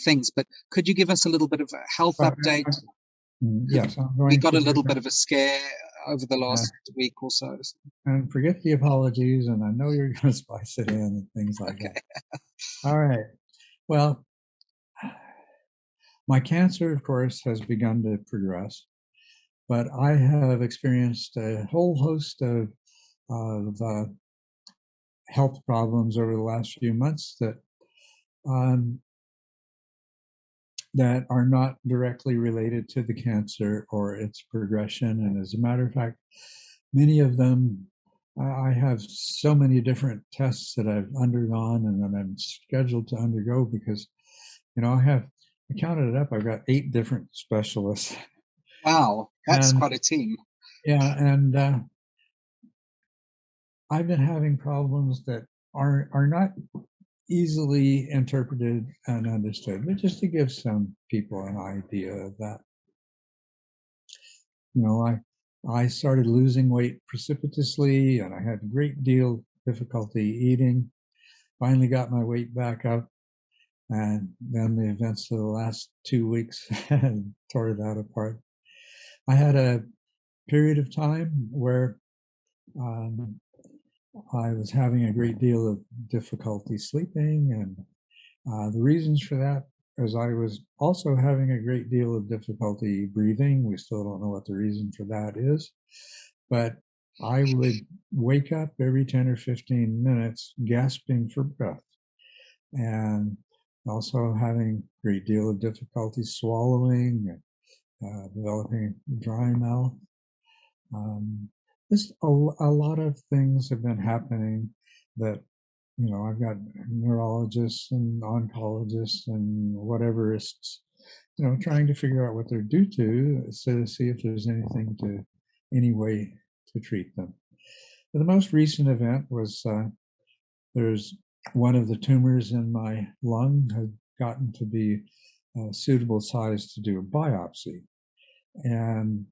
things. But could you give us a little bit of a health update? Yes, I'm going We got to a little bit of a scare over the last week or so. And forget the apologies, and I know you're going to spice it in and things like that. All right. Well, my cancer, of course, has begun to progress, but I have experienced a whole host of health problems over the last few months that are not directly related to the cancer or its progression. And as a matter of fact, many of them, I have so many different tests that I've undergone and that I'm scheduled to undergo because, I counted it up. I've got 8 different specialists. Wow, that's quite a team. Yeah, and I've been having problems that are not easily interpreted and understood, but just to give some people an idea of that. I started losing weight precipitously, and I had a great deal of difficulty eating. Finally got my weight back up, and then the events of the last 2 weeks tore that apart. I had a period of time where I was having a great deal of difficulty sleeping, and the reasons for that is I was also having a great deal of difficulty breathing. We still don't know what the reason for that is, but I would wake up every 10 or 15 minutes gasping for breath, and also having a great deal of difficulty swallowing, developing dry mouth. Just a lot of things have been happening that, I've got neurologists and oncologists and whateverists, trying to figure out what they're due to see if there's any way to treat them. But the most recent event was there's one of the tumors in my lung had gotten to be a suitable size to do a biopsy. And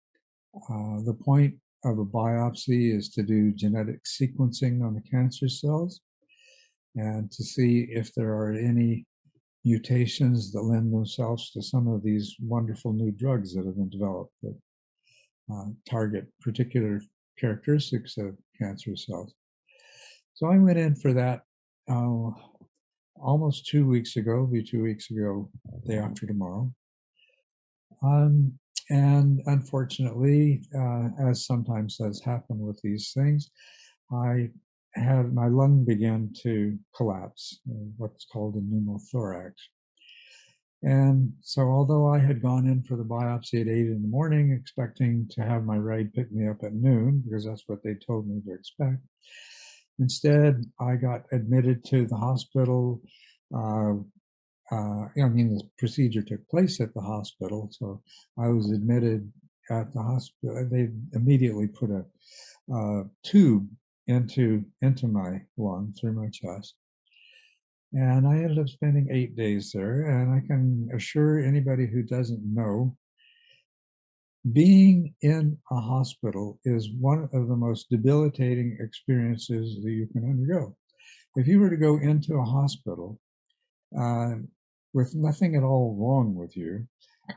the point of a biopsy is to do genetic sequencing on the cancer cells and to see if there are any mutations that lend themselves to some of these wonderful new drugs that have been developed that target particular characteristics of cancer cells. So I went in for that almost 2 weeks ago, it'll be 2 weeks ago, day after tomorrow. And unfortunately, as sometimes does happen with these things, my lung began to collapse, what's called a pneumothorax. And so although I had gone in for the biopsy at 8 in the morning, expecting to have my ride pick me up at noon, because that's what they told me to expect, instead I got admitted to the hospital. The procedure took place at the hospital, so I was admitted at the hospital. They immediately put a tube into my lung through my chest, and I ended up spending 8 days there. And I can assure anybody who doesn't know, being in a hospital is one of the most debilitating experiences that you can undergo. If you were to go into a hospital with nothing at all wrong with you,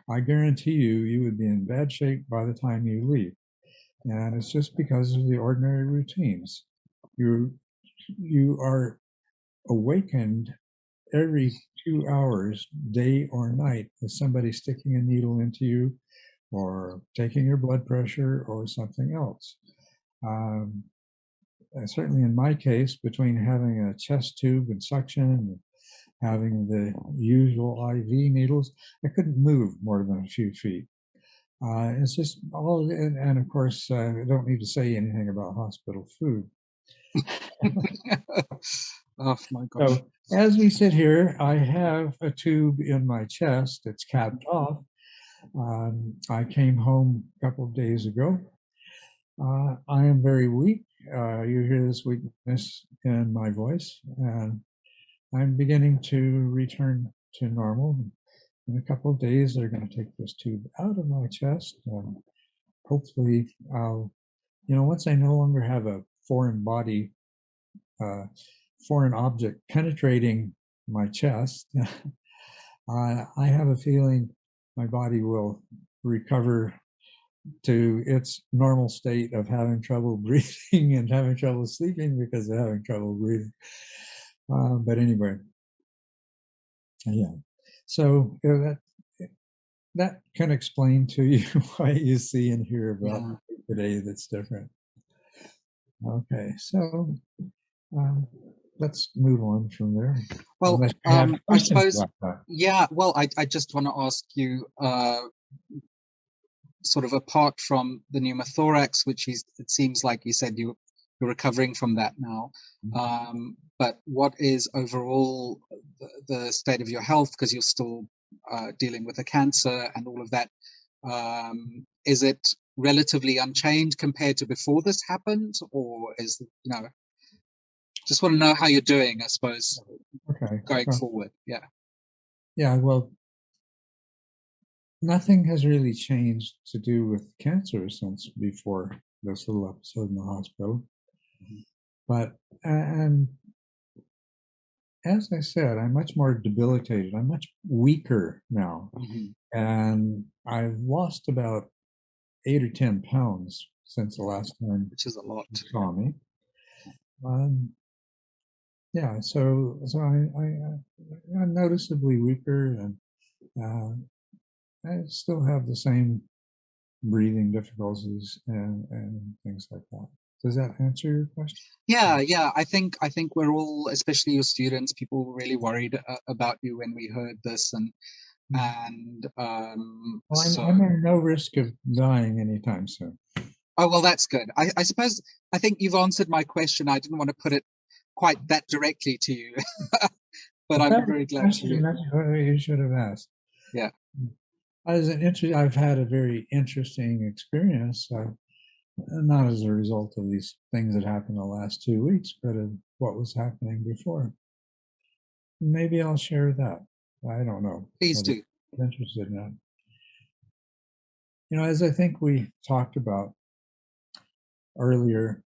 I guarantee you would be in bad shape by the time you leave. And it's just because of the ordinary routines. You are awakened every 2 hours, day or night, with somebody sticking a needle into you or taking your blood pressure or something else. Certainly in my case, between having a chest tube and suction and having the usual IV needles, I couldn't move more than a few feet. It's just all, and of course, I don't need to say anything about hospital food. Oh my gosh. So as we sit here, I have a tube in my chest. It's capped off. I came home a couple of days ago. I am very weak. You hear this weakness in my voice, and I'm beginning to return to normal. In a couple of days, they're going to take this tube out of my chest. Hopefully, once I no longer have a foreign body, foreign object penetrating my chest, I have a feeling my body will recover to its normal state of having trouble breathing and having trouble sleeping because of having trouble breathing. But anyway, yeah. So that can explain to you why you see and hear about today that's different. Okay, so let's move on from there. Well, I suppose, yeah, well, I just want to ask you, sort of apart from the pneumothorax, which it seems like you said you're recovering from that now, but what is overall the state of your health, because you're still dealing with a cancer and all of that? Is it relatively unchanged compared to before this happened, or is, just want to know how you're doing, I suppose, going forward. Yeah, well, nothing has really changed to do with cancer since before this little episode in the hospital. But, and as I said, I'm much more debilitated. I'm much weaker now. And I've lost about 8 or 10 pounds since the last time, which is a lot, you saw me. Yeah, so I'm noticeably weaker, and I still have the same breathing difficulties and things like that. Does that answer your question? Yeah. I think we're all, especially your students, people were really worried about you when we heard this, and well, I'm at no risk of dying anytime soon. Oh, well, that's good. I suppose I think you've answered my question. I didn't want to put it quite that directly to you, but I'm very glad you did. That's what you should have asked. Yeah. I've had a very interesting experience, not as a result of these things that happened the last 2 weeks, but of what was happening before. Maybe I'll share that. I don't know. Please do. I'm interested in that. As I think we talked about earlier,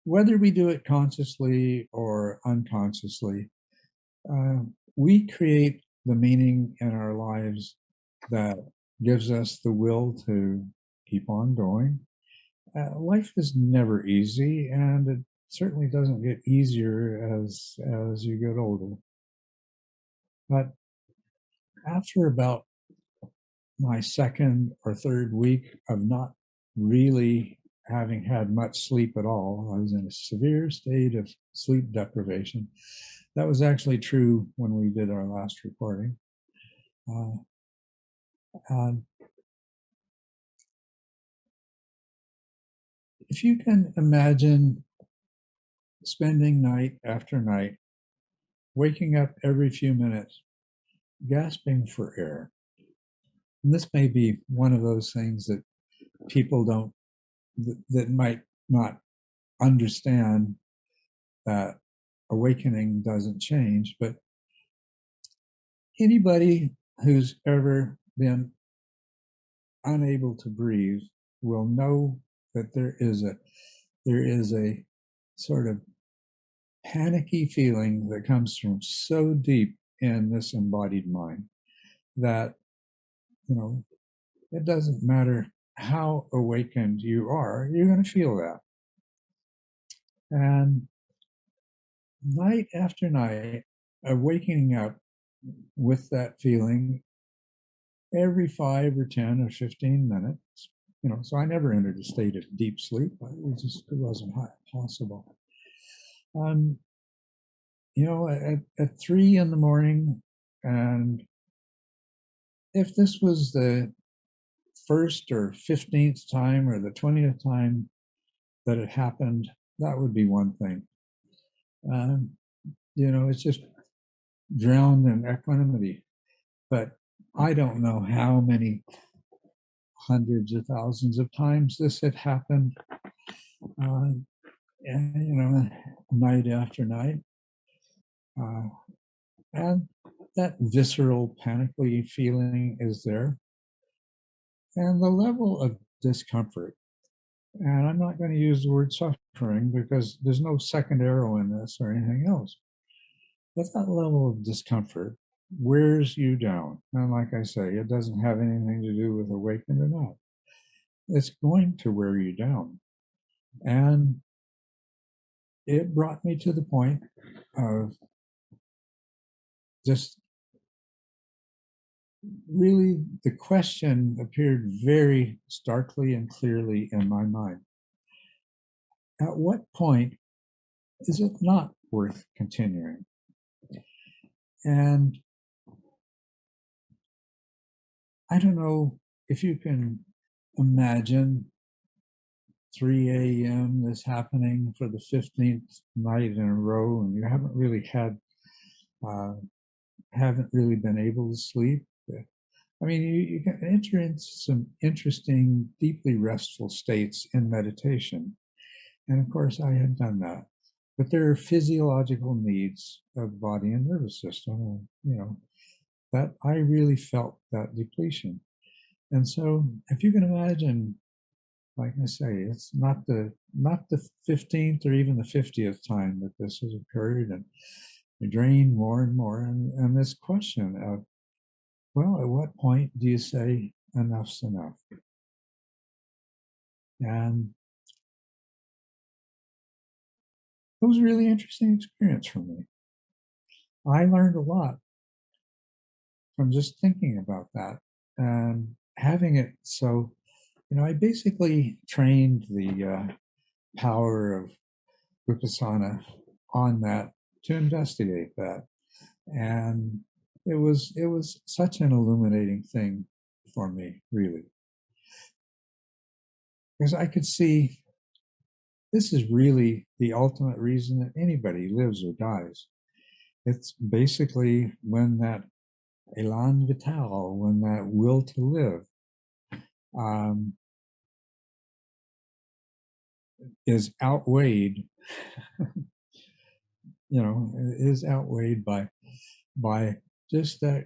whether we do it consciously or unconsciously, we create the meaning in our lives that gives us the will to keep on going. Life is never easy, and it certainly doesn't get easier as you get older. But after about my second or third week of not really having had much sleep at all, I was in a severe state of sleep deprivation. That was actually true when we did our last recording. If you can imagine spending night after night, waking up every few minutes, gasping for air. And this may be one of those things that people that might not understand, that awakening doesn't change, but anybody who's ever been unable to breathe will know that there is a sort of panicky feeling that comes from so deep in this embodied mind that, it doesn't matter how awakened you are, you're going to feel that. And night after night, waking up with that feeling every 5 or 10 or 15 minutes, so I never entered a state of deep sleep. It wasn't possible. At 3 in the morning, and if this was the first or 15th time or the 20th time that it happened, that would be one thing. It's just drowned in equanimity. But I don't know how many hundreds of thousands of times this had happened, night after night. And that visceral, panicky feeling is there. And the level of discomfort, and I'm not going to use the word suffering because there's no second arrow in this or anything else. but that level of discomfort wears you down. And like I say, it doesn't have anything to do with awakened or not. It's going to wear you down. And it brought me to the point of just really the question appeared very starkly and clearly in my mind. At what point is it not worth continuing? And I don't know if you can imagine 3 a.m. this happening for the 15th night in a row, and you haven't really been able to sleep. I mean, you can enter into some interesting, deeply restful states in meditation. And of course, I had done that. But there are physiological needs of the body and nervous system, and, that I really felt that depletion. And so, if you can imagine, like I say, it's not the 15th or even the 50th time that this has occurred, and you drain more and more, and this question of, well, at what point do you say enough's enough? And it was a really interesting experience for me. I learned a lot from just thinking about that and having it. So, I basically trained the power of Vipassana on that to investigate that. And it was such an illuminating thing for me, really. Because I could see this is really the ultimate reason that anybody lives or dies. It's basically when that élan vital, when that will to live, is outweighed, is outweighed by just that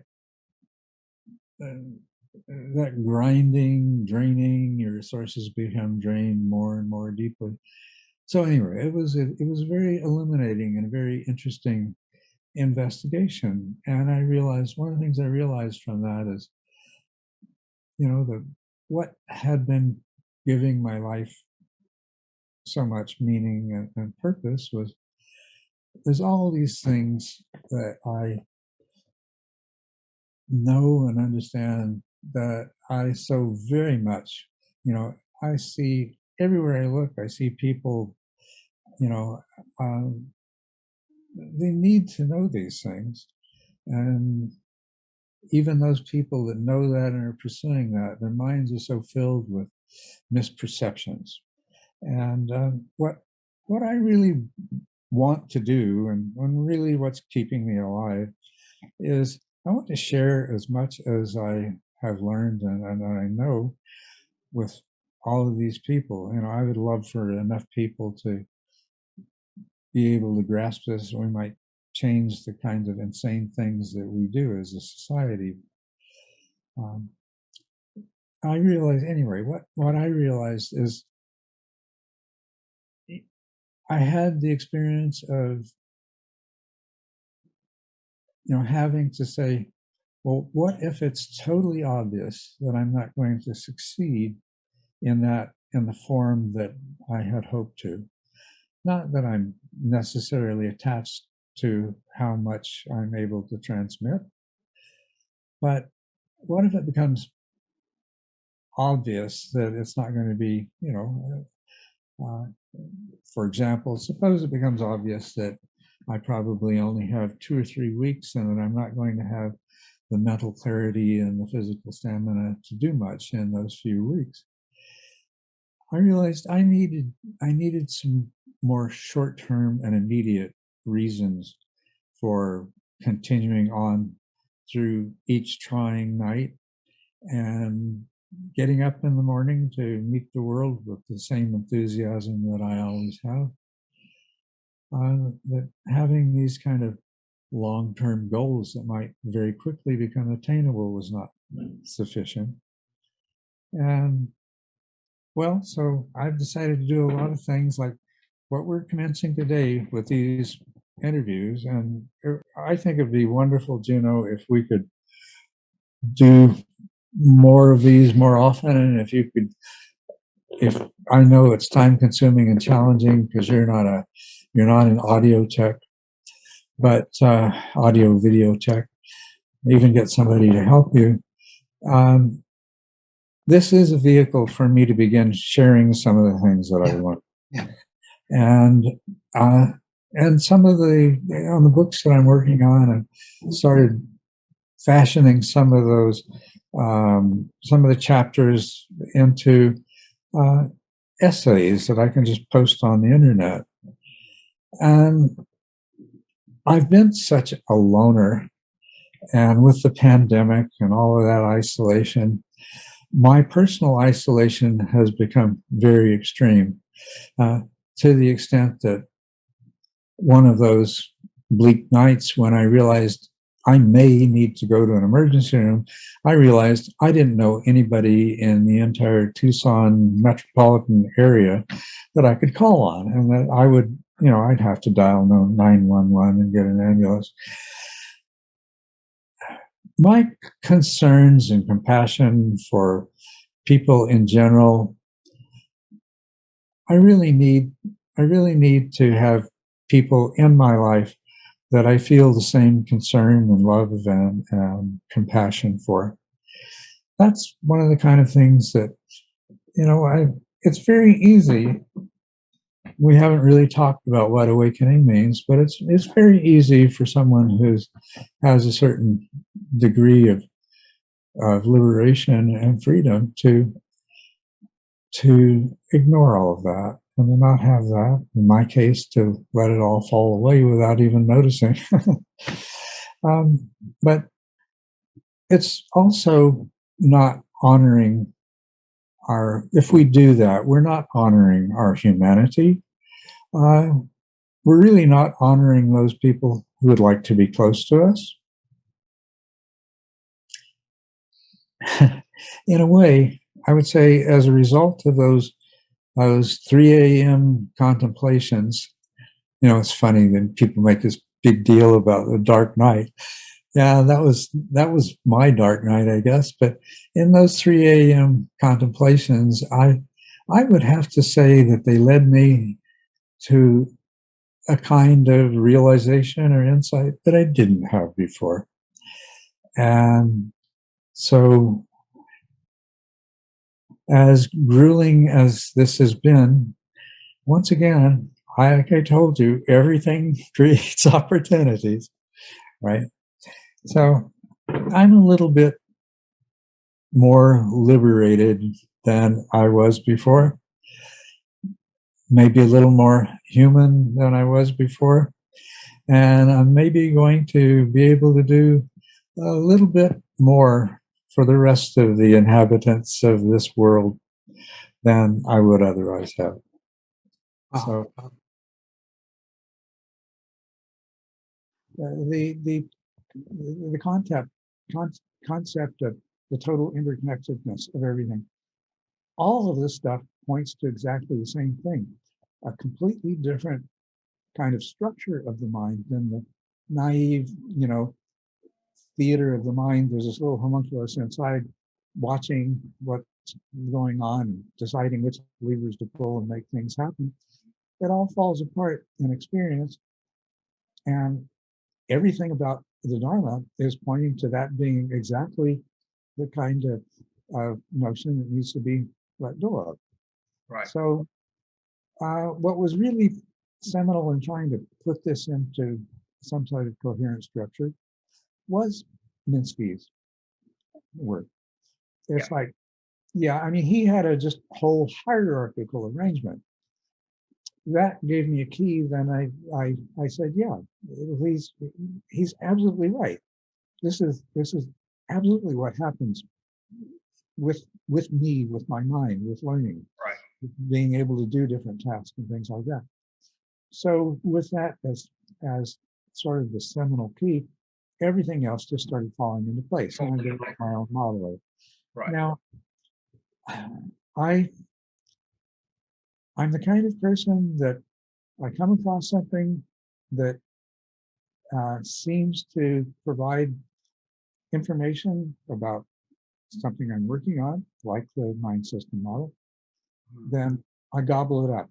grinding, draining. Your resources become drained more and more deeply. So anyway, it was very illuminating and a very interesting investigation. And I realized one of the things I realized from that is, what had been giving my life so much meaning and purpose was there's all these things that I know and understand that I so very much, I see everywhere I look, I see people, they need to know these things. And even those people that know that and are pursuing that, their minds are so filled with misperceptions. And what I really want to do, and really what's keeping me alive, is I want to share as much as I have learned and I know with all of these people. I would love for enough people to be able to grasp this. We might change the kinds of insane things that we do as a society. I realize anyway, what I realized is I had the experience of, having to say, well, what if it's totally obvious that I'm not going to succeed in the form that I had hoped to? Not that I'm necessarily attached to how much I'm able to transmit, but what if it becomes obvious that it's not going to be, for example, suppose it becomes obvious that I probably only have 2 or 3 weeks and that I'm not going to have the mental clarity and the physical stamina to do much in those few weeks. I realized I needed some more short-term and immediate reasons for continuing on through each trying night and getting up in the morning to meet the world with the same enthusiasm that I always have. That having these kind of long-term goals that might very quickly become attainable was not sufficient. And well, so I've decided to do a lot of things like what we're commencing today with these interviews, and I think it'd be wonderful, Juno, if we could do more of these more often, and if I know it's time consuming and challenging because you're not an audio tech, but audio video tech, even get somebody to help you. This is a vehicle for me to begin sharing some of the things that I learned. Yeah. And some of the books that I'm working on, I started fashioning some of the chapters into essays that I can just post on the internet. And I've been such a loner, and with the pandemic and all of that isolation, my personal isolation has become very extreme, to the extent that one of those bleak nights when I realized I may need to go to an emergency room, I realized I didn't know anybody in the entire Tucson metropolitan area that I could call on, and that I would, I'd have to dial 911 and get an ambulance. My concerns and compassion for people in general, I really need to have people in my life that I feel the same concern and love and compassion for. That's one of the kind of things that, it's very easy. We haven't really talked about what awakening means, but it's very easy for someone who has a certain degree of liberation and freedom to ignore all of that and to not have that. In my case, to let it all fall away without even noticing. But it's also not honoring if we do that, we're not honoring our humanity. We're really not honoring those people who would like to be close to us. In a way, I would say, as a result of those 3 a.m. contemplations, it's funny that people make this big deal about the dark night. Yeah, that was my dark night, I guess. But in those 3 a.m. contemplations, I would have to say that they led me to a kind of realization or insight that I didn't have before. And so, as grueling as this has been, once again, like I told you, everything creates opportunities, right? So I'm a little bit more liberated than I was before, maybe a little more human than I was before, and I'm maybe going to be able to do a little bit more for the rest of the inhabitants of this world than I would otherwise have. So the concept of the total interconnectedness of everything, all of this stuff points to exactly the same thing, a completely different kind of structure of the mind than the naive, theater of the mind. There's this little homunculus inside watching what's going on, deciding which levers to pull and make things happen. It all falls apart in experience, and everything about the Dharma is pointing to that being exactly the kind of notion that needs to be let go of. Right. So what was really seminal in trying to put this into some sort of coherent structure was Minsky's work. It's like, he had a just whole hierarchical arrangement. That gave me a key. Then I said, he's absolutely right. This is absolutely what happens with me, with my mind, with learning, right, with being able to do different tasks and things like that. So with that as sort of the seminal key, everything else just started falling into place, and I developed my own model. Right. Now, I'm the kind of person that I come across something that seems to provide information about something I'm working on, like the mind system model, then I gobble it up.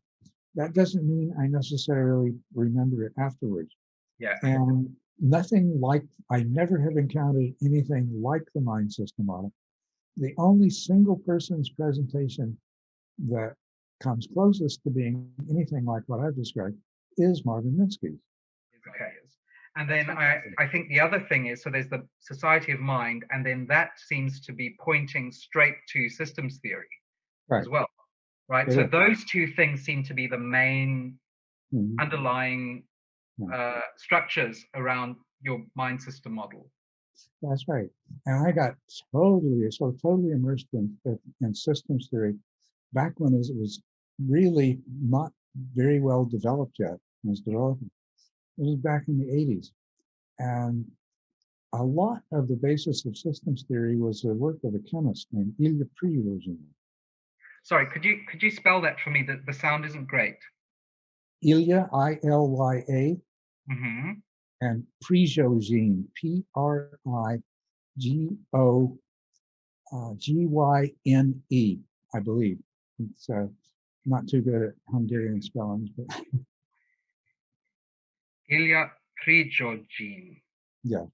That doesn't mean I necessarily remember it afterwards. Yeah. And nothing like, I never have encountered anything like the mind system model. The only single person's presentation that comes closest to being anything like what I've described is Marvin Minsky's. Okay. And then I think the other thing is, so there's the Society of Mind, and then that seems to be pointing straight to systems theory as well, right? So those two things seem to be the main underlying structures around your mind system model. That's right. And I got totally immersed in systems theory back when it was really not very well developed yet. It was developing. It was back in the 80s. And a lot of the basis of systems theory was the work of a chemist named Ilya Prigogine. Sorry, could you spell that for me? The sound isn't great. Ilya, Ilya, and Prigogine, Prigogyne, I believe. It's not too good at Hungarian spellings, but Ilya Prigogine. Yeah.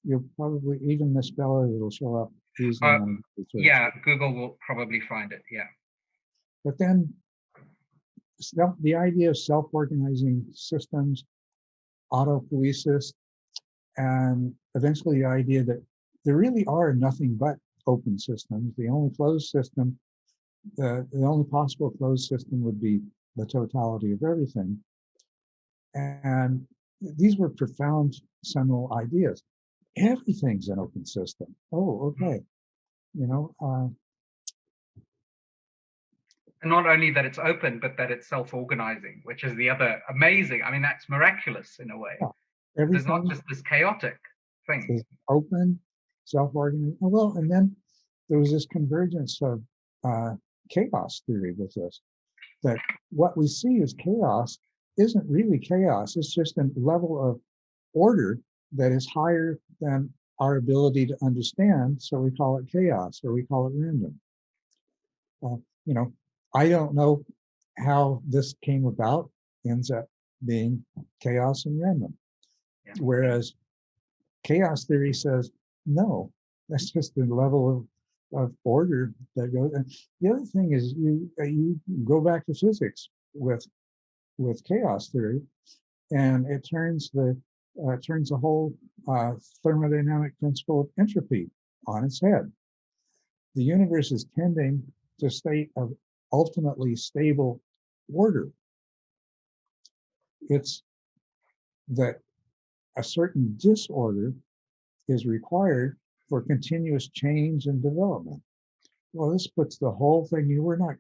You'll probably even misspell it, it'll show up easily. Yeah, Google will probably find it, yeah. But then the idea of self-organizing systems, autopoiesis, and eventually the idea that there really are nothing but open systems. The only closed system, the only possible closed system would be the totality of everything. And these were profound seminal ideas. Everything's an open system. Oh, okay. And not only that it's open, but that it's self-organizing, which is the other amazing. I mean, that's miraculous in a way. Yeah, there's not just this chaotic thing. It's open, self-organizing. Well, and then there was this convergence of chaos theory with this, that what we see as chaos isn't really chaos. It's just a level of order that is higher than our ability to understand. So we call it chaos, or we call it random. I don't know how this came about, ends up being chaos and random. Yeah. Whereas chaos theory says, no, that's just the level of order that goes. And the other thing is you go back to physics with chaos theory, and it turns the whole thermodynamic principle of entropy on its head. The universe is tending to a state of ultimately stable order. It's that a certain disorder is required for continuous change and development. Well, this puts the whole thing, we're not,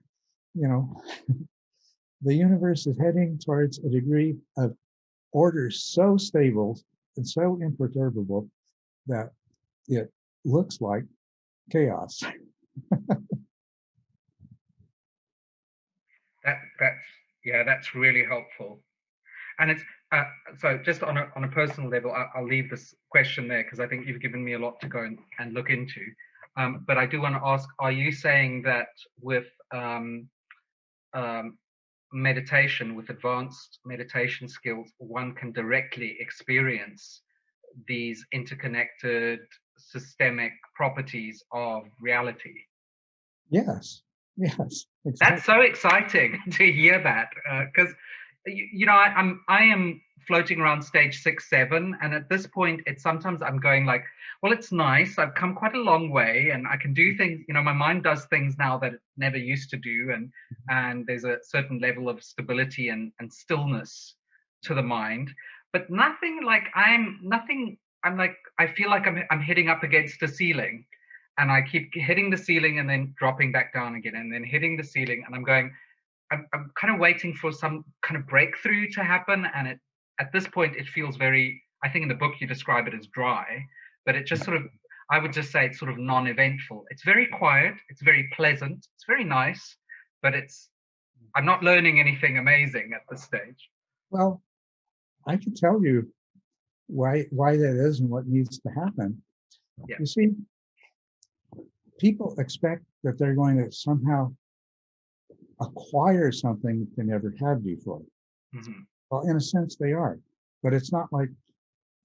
the universe is heading towards a degree of order so stable and so imperturbable that it looks like chaos. That's really helpful. And it's so just on a personal level, I'll leave this question there because I think you've given me a lot to go and look into. But I do want to ask, are you saying that with meditation, with advanced meditation skills, one can directly experience these interconnected systemic properties of reality? Yes, exactly. That's so exciting to hear that, because I am floating around stage 6, 7, and at this point, sometimes I'm going like, well, it's nice. I've come quite a long way, and I can do things. My mind does things now that it never used to do, and there's a certain level of stability and stillness to the mind. But nothing like I'm like, I feel like I'm hitting up against a ceiling, and I keep hitting the ceiling and then dropping back down again, and then hitting the ceiling, and I'm kind of waiting for some kind of breakthrough to happen. And at this point, it feels very, I think in the book you describe it as dry, but it just sort of, I would just say it's sort of non-eventful. It's very quiet. It's very pleasant. It's very nice, but I'm not learning anything amazing at this stage. Well, I can tell you why that is and what needs to happen. Yeah. You see, people expect that they're going to somehow acquire something that they never had before. Mm-hmm. Well, in a sense, they are, but it's not like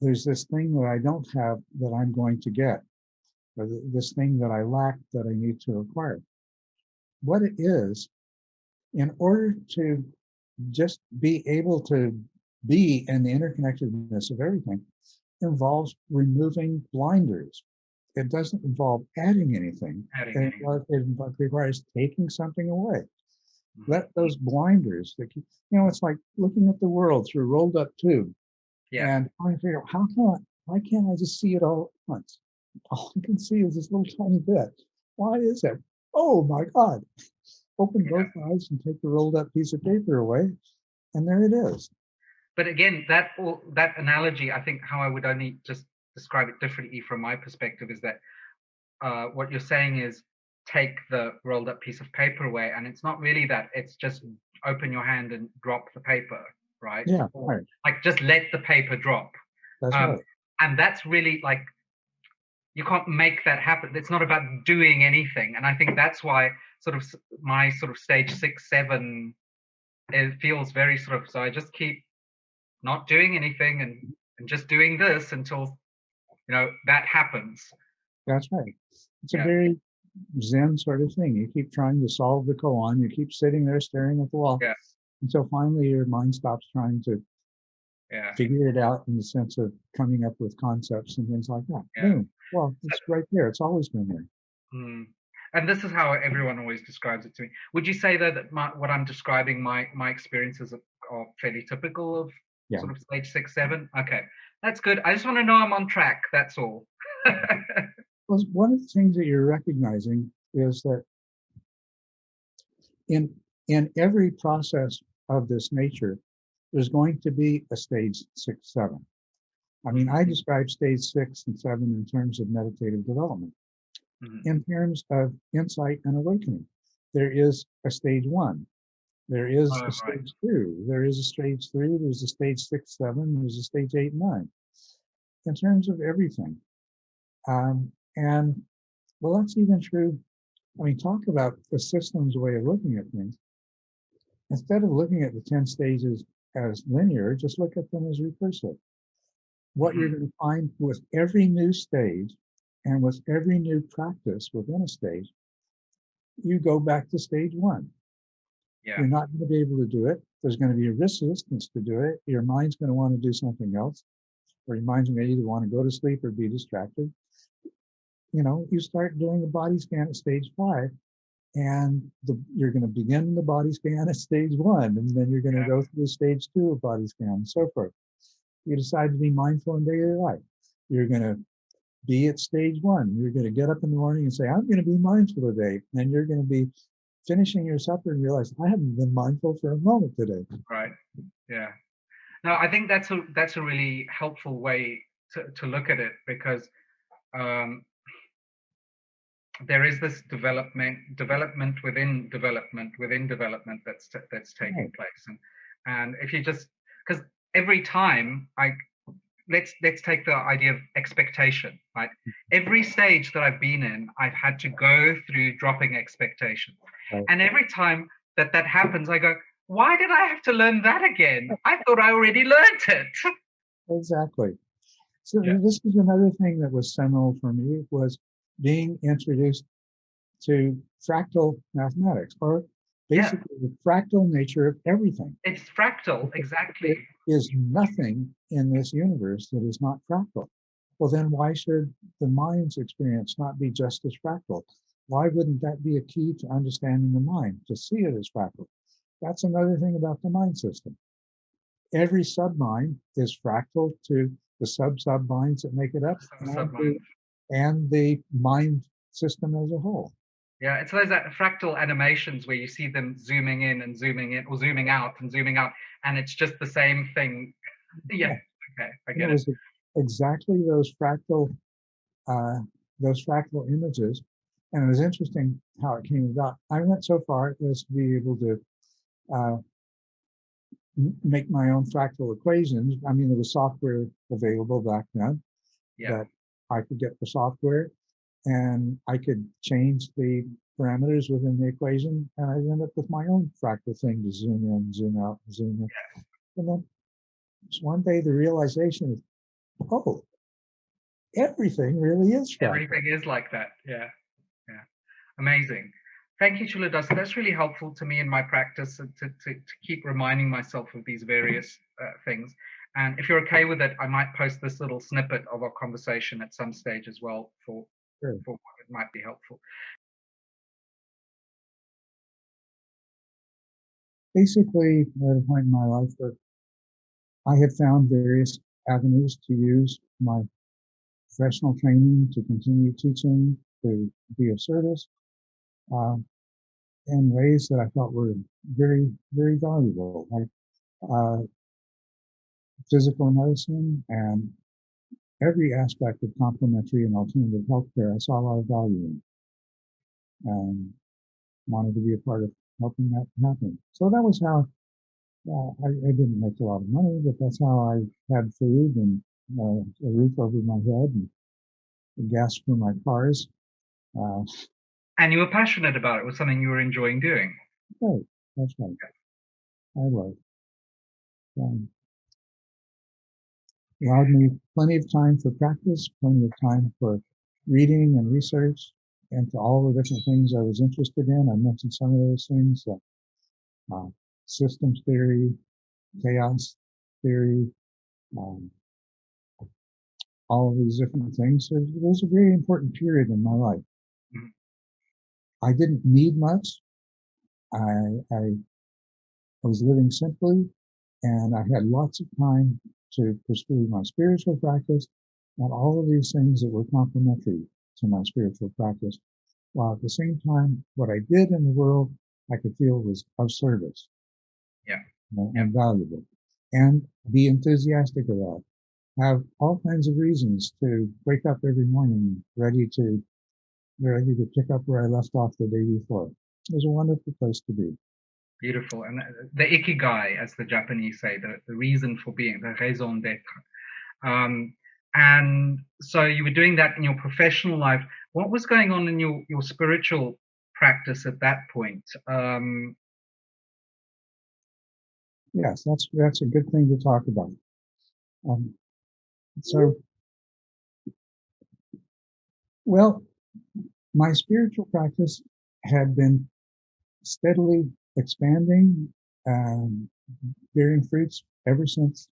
there's this thing that I don't have that I'm going to get, or this thing that I lack that I need to acquire. What it is, in order to just be able to be in the interconnectedness of everything, involves removing blinders. It doesn't involve adding anything. It requires taking something away. Mm-hmm. Let those blinders that keep, it's like looking at the world through a rolled up tube. Yeah. And trying to figure out why can't I just see it all at once? All I can see is this little tiny bit. Why is it? Oh my God. Open both eyes and take the rolled up piece of paper away, and there it is. But again, that analogy, I think how I would only just describe it differently from my perspective is that what you're saying is take the rolled up piece of paper away, and it's not really that. It's just open your hand and drop the paper, right? Yeah, right. Like just let the paper drop. That's right. And that's really like, you can't make that happen. It's not about doing anything. And I think that's why sort of my sort of stage 6, 7, it feels very sort of, so I just keep not doing anything and just doing this until, that happens. That's right. It's a very Zen sort of thing. You keep trying to solve the koan. You keep sitting there staring at the wall until finally your mind stops trying to figure it out in the sense of coming up with concepts and things like that. Boom. Well, it's right there. It's always been there. Mm. And this is how everyone always describes it to me. Would you say that what I'm describing, my experiences are fairly typical of sort of stage 6, 7? Okay, that's good. I just want to know I'm on track. That's all. Well, one of the things that you're recognizing is that in every process of this nature, there's going to be a stage 6, 7. I mean, I describe stage 6 and 7 in terms of meditative development. Mm-hmm. In terms of insight and awakening, there is a stage 1. There is a stage 2. There is a stage 3. There's a stage 6, 7. There's a stage 8, 9. In terms of everything. And well, that's even true. I mean, talk about the system's way of looking at things. Instead of looking at the 10 stages as linear, just look at them as recursive. What you're going to find with every new stage and with every new practice within a stage, you go back to stage 1. Yeah. You're not going to be able to do it. There's going to be a resistance to do it. Your mind's going to want to do something else, or your mind's going to either want to go to sleep or be distracted. You start doing the body scan at stage 5, and you're going to begin the body scan at stage 1, and then you're going to go through stage 2 of body scan and so forth. You decide to be mindful in daily life. You're going to be at stage 1. You're going to get up in the morning and say, I'm going to be mindful today. And you're going to be finishing your supper and realize, I haven't been mindful for a moment today. Right. Yeah. No, I think that's a really helpful way to look at it, because there is this development within development that's taking place, and if you just, because every time let's take the idea of expectation, right? Every stage that I've been in, I've had to go through dropping expectations, and every time that happens, I go, why did I have to learn that again? I thought I already learned it. Exactly. So this is another thing that was seminal for me, was being introduced to fractal mathematics, or basically the fractal nature of everything. It's fractal, exactly. There is nothing in this universe that is not fractal. Well, then why should the mind's experience not be just as fractal? Why wouldn't that be a key to understanding the mind, to see it as fractal? That's another thing about the mind system. Every submind is fractal to the sub-subminds that make it up, and the mind system as a whole. Yeah, it's those fractal animations where you see them zooming in, or zooming out, and it's just the same thing. Yeah, okay, I get it. It was exactly those fractal images, and it was interesting how it came about. I went so far as to be able to make my own fractal equations. I mean, there was software available back then that I could get the software and I could change the parameters within the equation, and I end up with my own fractal thing to zoom in, zoom out, zoom in. And then just one day the realization is, oh, everything really is fractal. Everything is like that. Yeah. Amazing. Thank you, Culadasa. That's really helpful to me in my practice to keep reminding myself of these various things. And if you're okay with it, I might post this little snippet of our conversation at some stage as well for what it might be helpful. Basically, at a point in my life where I had found various avenues to use my professional training to continue teaching, to be of service, in ways that I thought were very, very valuable, like physical medicine and every aspect of complementary and alternative healthcare. I saw a lot of value in, and wanted to be a part of helping that happen. So that was how I didn't make a lot of money, but that's how I had food and a roof over my head and gas for my cars. And you were passionate about it. It was something you were enjoying doing. Right, that's right. I was. Allowed me plenty of time for practice, plenty of time for reading and research, and to all the different things I was interested in. I mentioned some of those things, systems theory, chaos theory, all of these different things. So it was a very important period in my life. I didn't need much. I was living simply, and I had lots of time to pursue my spiritual practice and all of these things that were complementary to my spiritual practice, while at the same time, what I did in the world, I could feel was of service. And valuable, and be enthusiastic about it. Have all kinds of reasons to wake up every morning ready to pick up where I left off the day before. It was a wonderful place to be. Beautiful. And the ikigai, as the Japanese say, the reason for being, the raison d'être. And so you were doing that in your professional life. What was going on in your spiritual practice at that point? Yes, that's a good thing to talk about. Well, my spiritual practice had been steadily expanding, bearing fruits ever since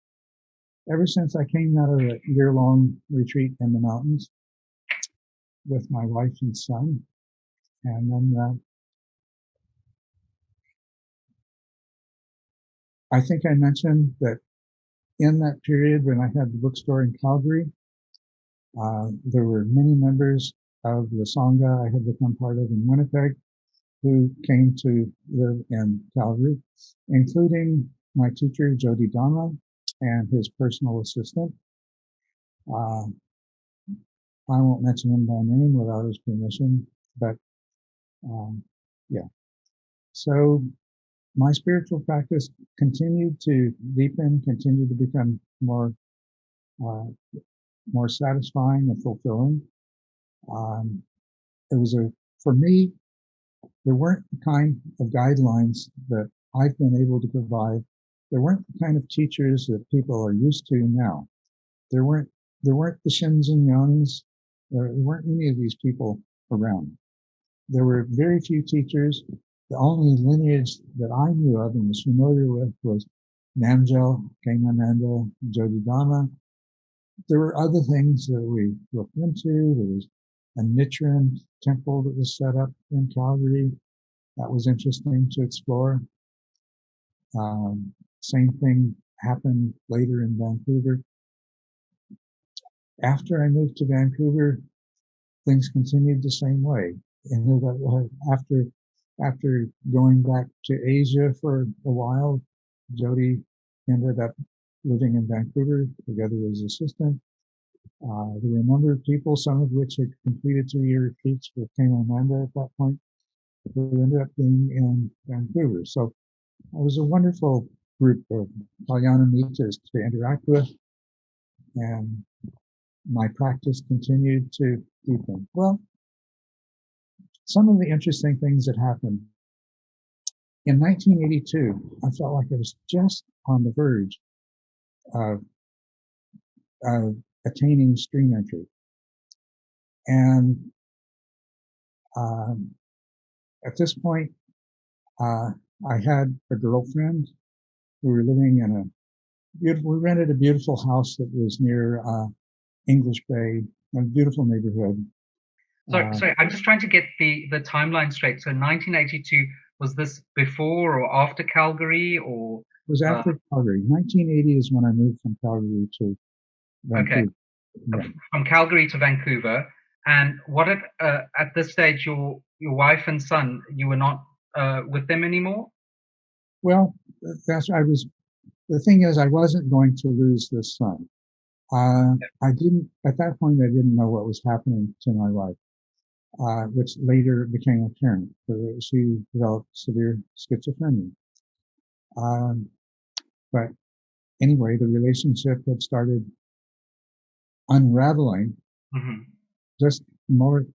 I came out of a year-long retreat in the mountains with my wife and son. And then I think I mentioned that in that period when I had the bookstore in Calgary, there were many members of the Sangha I had become part of in Winnipeg who came to live in Calgary, including my teacher, Jody Dama, and his personal assistant. I won't mention him by name without his permission, but yeah. So my spiritual practice continued to deepen, continued to become more satisfying and fulfilling. It was for me, there weren't the kind of guidelines that I've been able to provide. There weren't the kind of teachers that people are used to now. There weren't the Shins and Youngs. There weren't any of these people around. There were very few teachers. The only lineage that I knew of and was familiar with was Namgyal, Kangananda, Jodi Dama. There were other things that we looked into. There was a Nichiren temple that was set up in Calgary. That was interesting to explore. Same thing happened later in Vancouver. After I moved to Vancouver, things continued the same way. And after going back to Asia for a while, Jody ended up living in Vancouver together with his assistant. There were a number of people, some of which had completed 2-year retreats with Kangananda at that point, who ended up being in Vancouver. So it was a wonderful group of Kalyana meters to interact with, and my practice continued to deepen. Well, some of the interesting things that happened. In 1982, I felt like I was just on the verge of, attaining stream entry. And at this point, I had a girlfriend. We were living in we rented a beautiful house that was near English Bay, a beautiful neighborhood. Sorry, I'm just trying to get the timeline straight. So 1982, was this before or after Calgary, or? It was after Calgary. 1980 is when I moved from Calgary to Vancouver. Okay, Yeah. From Calgary to Vancouver. And what at this stage, your wife and son, you were not with them anymore? Well, the thing is, I wasn't going to lose this son. At that point, I didn't know what was happening to my wife, which later became apparent. She developed severe schizophrenia. But anyway, the relationship had started unraveling. Mm-hmm.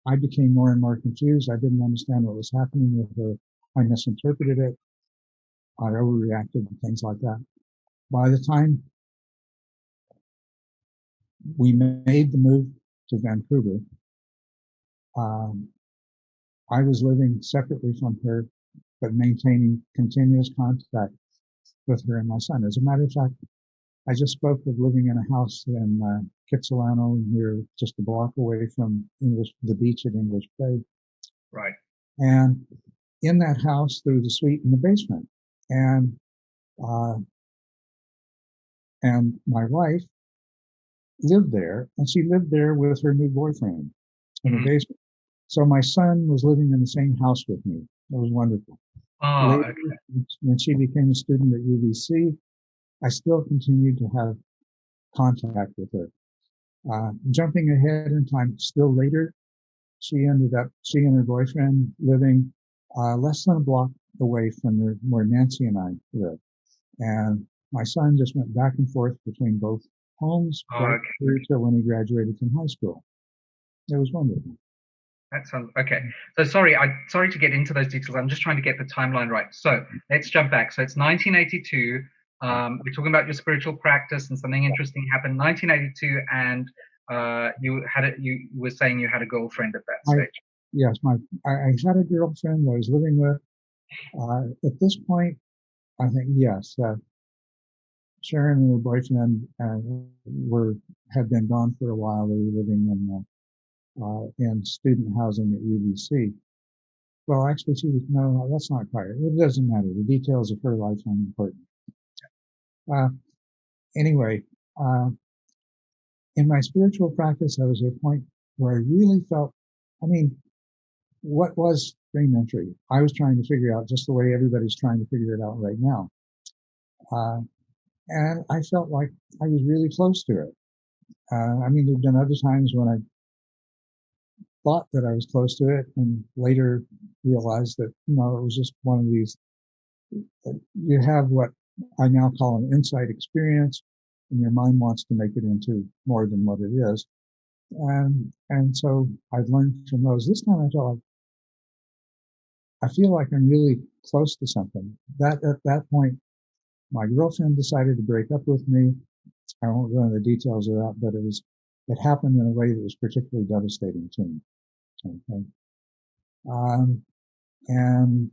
I became more and more confused. I didn't understand what was happening with her. I misinterpreted it. I overreacted and things like that. By the time we made the move to Vancouver, I was living separately from her, but maintaining continuous contact with her and my son. As a matter of fact, I just spoke of living in a house in Kitsilano, near just a block away from the beach at English Bay. Right. And in that house, there was a suite in the basement. And my wife lived there, and she lived there with her new boyfriend in the basement. So my son was living in the same house with me. It was wonderful. Later, when she became a student at UBC, I still continued to have contact with her. Jumping ahead in time, still later, she and her boyfriend living less than a block away from where Nancy and I live. And my son just went back and forth between both homes right through till when he graduated from high school. It was wonderful. That sounds okay. So sorry to get into those details. I'm just trying to get the timeline right. So let's jump back. So it's 1982. We're talking about your spiritual practice, and something interesting happened in 1982, and you were saying you had a girlfriend at that stage. Yes, I had a girlfriend I was living with. At this point, I think yes, Sharon and her boyfriend had been gone for a while. They were living in student housing at UBC. Well, actually, no, that's not quite. It doesn't matter. The details of her life aren't important. Anyway, in my spiritual practice, I was at a point where I really felt, what was stream entry? I was trying to figure out just the way everybody's trying to figure it out right now. And I felt like I was really close to it. There've been other times when I thought that I was close to it and later realized that, it was just one of these, you have what I now call an insight experience, and your mind wants to make it into more than what it is. And so I've learned from those. This time I feel like I'm really close to something. At that point, my girlfriend decided to break up with me. I won't go into the details of that, but it happened in a way that was particularly devastating to me. Okay. And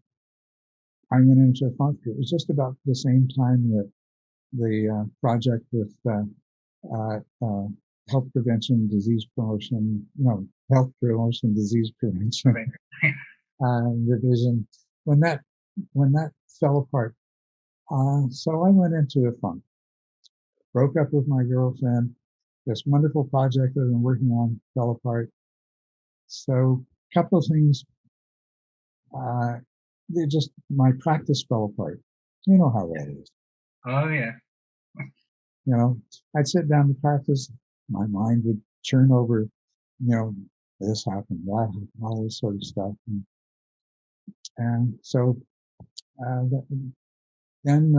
I went into a funk. It was just about the same time that the project with health promotion, disease prevention division, when that fell apart. So I went into a funk, broke up with my girlfriend. This wonderful project that I've been working on fell apart. So a couple of things, my practice fell apart. You know how that is. Oh yeah. I'd sit down to practice, my mind would churn over, this happened, that happened, all this sort of stuff. And so then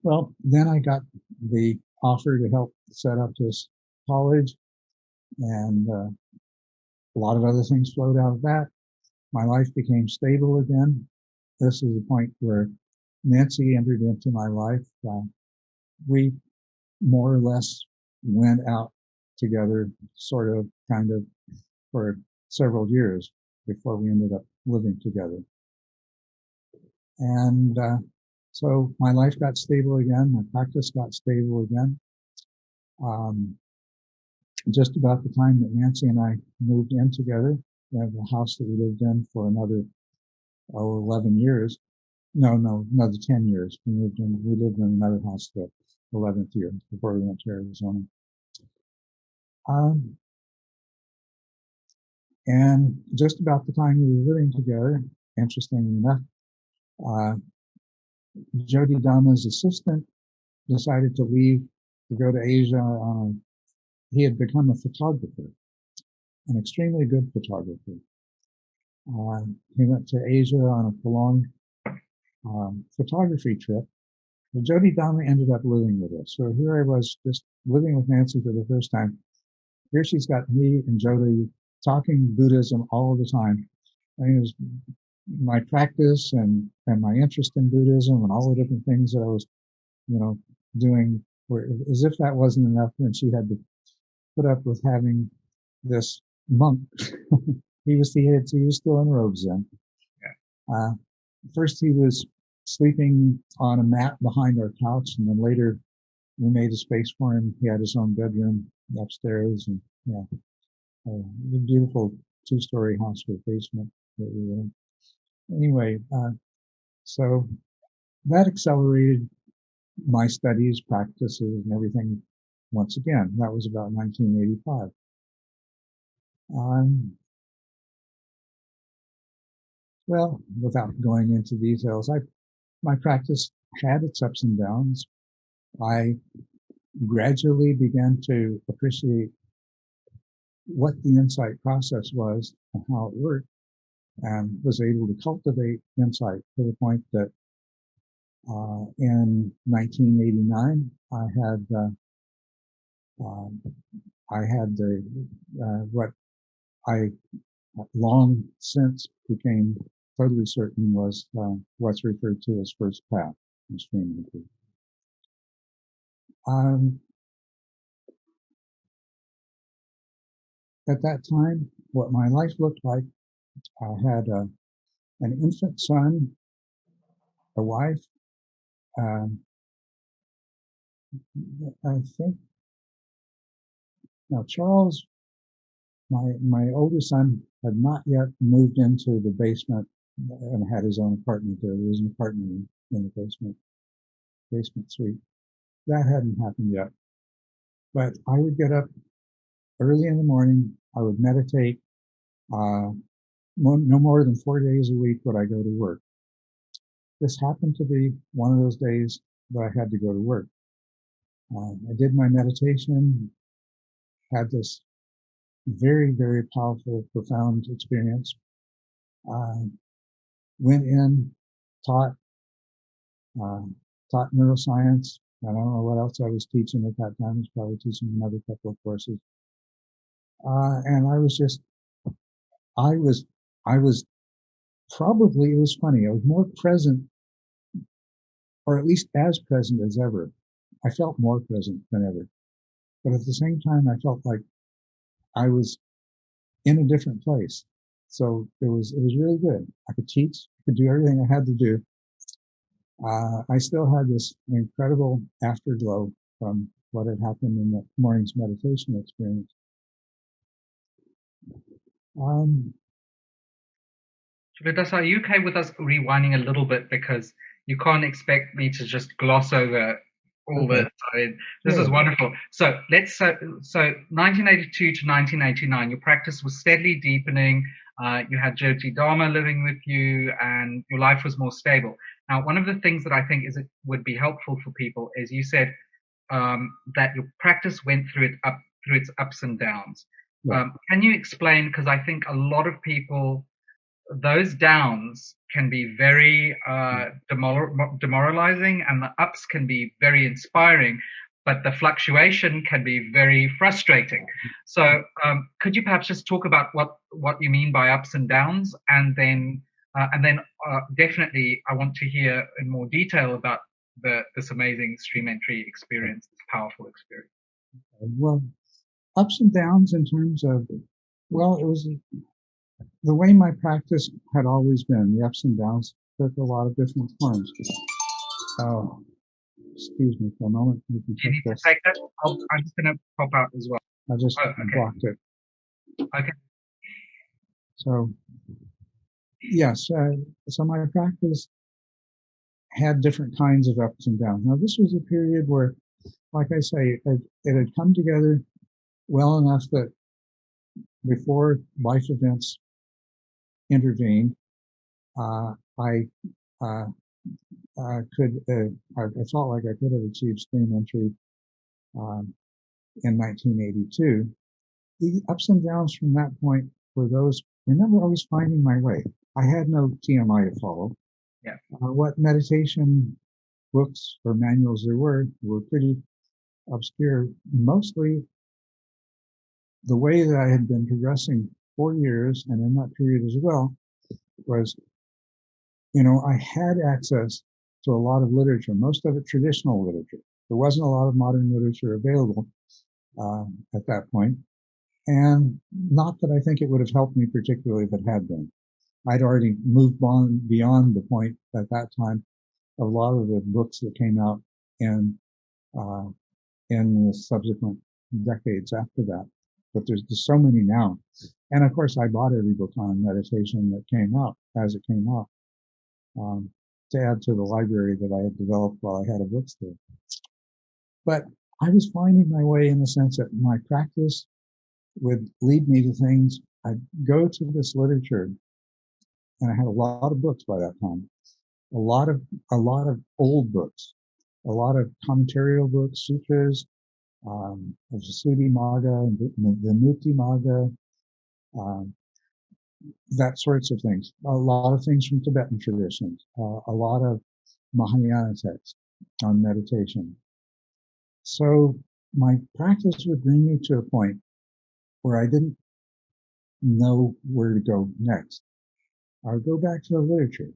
Well, then I got the offer to help set up this college, and a lot of other things flowed out of that. My life became stable again. This is the point where Nancy entered into my life. We more or less went out together, sort of, kind of, for several years before we ended up living together. And so my life got stable again. My practice got stable again. Just about the time that Nancy and I moved in together, the house that we lived in for another 11 years. No, another 10 years. We lived in another house the 11th year before we went to Arizona. And just about the time we were living together, interestingly enough, Jodi Dhamma's assistant decided to leave to go to Asia. He had become a photographer, an extremely good photographer. He went to Asia on a prolonged photography trip. And Jodi Dhamma ended up living with us. So here I was, just living with Nancy for the first time. Here she's got me and Jodi talking Buddhism all the time. I mean, it was my practice and my interest in Buddhism and all the different things that I was, doing. As if that wasn't enough, then she had to put up with having this monk. he was still in robes then. First he was sleeping on a mat behind our couch, and then later we made a space for him. He had his own bedroom upstairs, and a beautiful 2-story house with a basement that we were in. Anyway, so that accelerated my studies, practices, and everything once again. That was about 1985. Well, without going into details, my practice had its ups and downs. I gradually began to appreciate what the insight process was and how it worked, and was able to cultivate insight to the point that in 1989 I had what I long since became totally certain was what's referred to as first path, extreme truth. At that time, what my life looked like, I had an infant son, a wife. I think now Charles, my oldest son, had not yet moved into the basement and had his own apartment there. There was an apartment in the basement suite. That hadn't happened yet. But I would get up early in the morning. I would meditate. No more than 4 days a week would I go to work. This happened to be one of those days that I had to go to work. I did my meditation, had this very, very powerful, profound experience. Went in, taught neuroscience. I don't know what else I was teaching at that time. I was probably teaching another couple of courses. And I was probably, it was funny, I was more present, or at least as present as ever. I felt more present than ever. But at the same time, I felt like I was in a different place. So it was really good. I could teach, I could do everything I had to do. I still had this incredible afterglow from what had happened in the morning's meditation experience. Culadasa, are you okay with us rewinding a little bit, because you can't expect me to just gloss over all this. I mean, this is wonderful. So 1982 to 1989, your practice was steadily deepening. You had Jodi Dhamma living with you, and your life was more stable. Now, one of the things that I think would be helpful for people is you said that your practice went through its ups and downs. Can you explain? Because I think a lot of people those downs can be very demoralizing, and the ups can be very inspiring, but the fluctuation can be very frustrating. So could you perhaps just talk about what you mean by ups and downs, and then definitely I want to hear in more detail about this amazing stream entry experience, this powerful experience. Well, ups and downs in terms of, well, it was the way my practice had always been. The ups and downs took a lot of different forms. Oh, excuse me for a moment. You need to take that. I'm just going to pop out as well. I just blocked it. Okay. So, yes, so my practice had different kinds of ups and downs. Now, this was a period where, like I say, it had come together well enough that before life events intervened, I felt like I could have achieved stream entry in 1982. The ups and downs from that point were those, remember, I was finding my way. I had no TMI to follow. Yeah. What meditation books or manuals there were pretty obscure. Mostly the way that I had been progressing for years, and in that period as well, was, I had access to a lot of literature, most of it traditional literature. There wasn't a lot of modern literature available at that point. And not that I think it would have helped me particularly if it had been. I'd already moved on beyond the point at that time of a lot of the books that came out in the subsequent decades after that. But there's just so many now. And of course, I bought every book on meditation that came out as it came out to add to the library that I had developed while I had a bookstore. But I was finding my way in the sense that my practice would lead me to things. I'd go to this literature, and I had a lot of books by that time, a lot of old books, a lot of commentarial books, sutras, the Sudi Magga, the Mutti Magga, that sorts of things. A lot of things from Tibetan traditions, a lot of Mahayana texts on meditation. So my practice would bring me to a point where I didn't know where to go next. I would go back to the literature.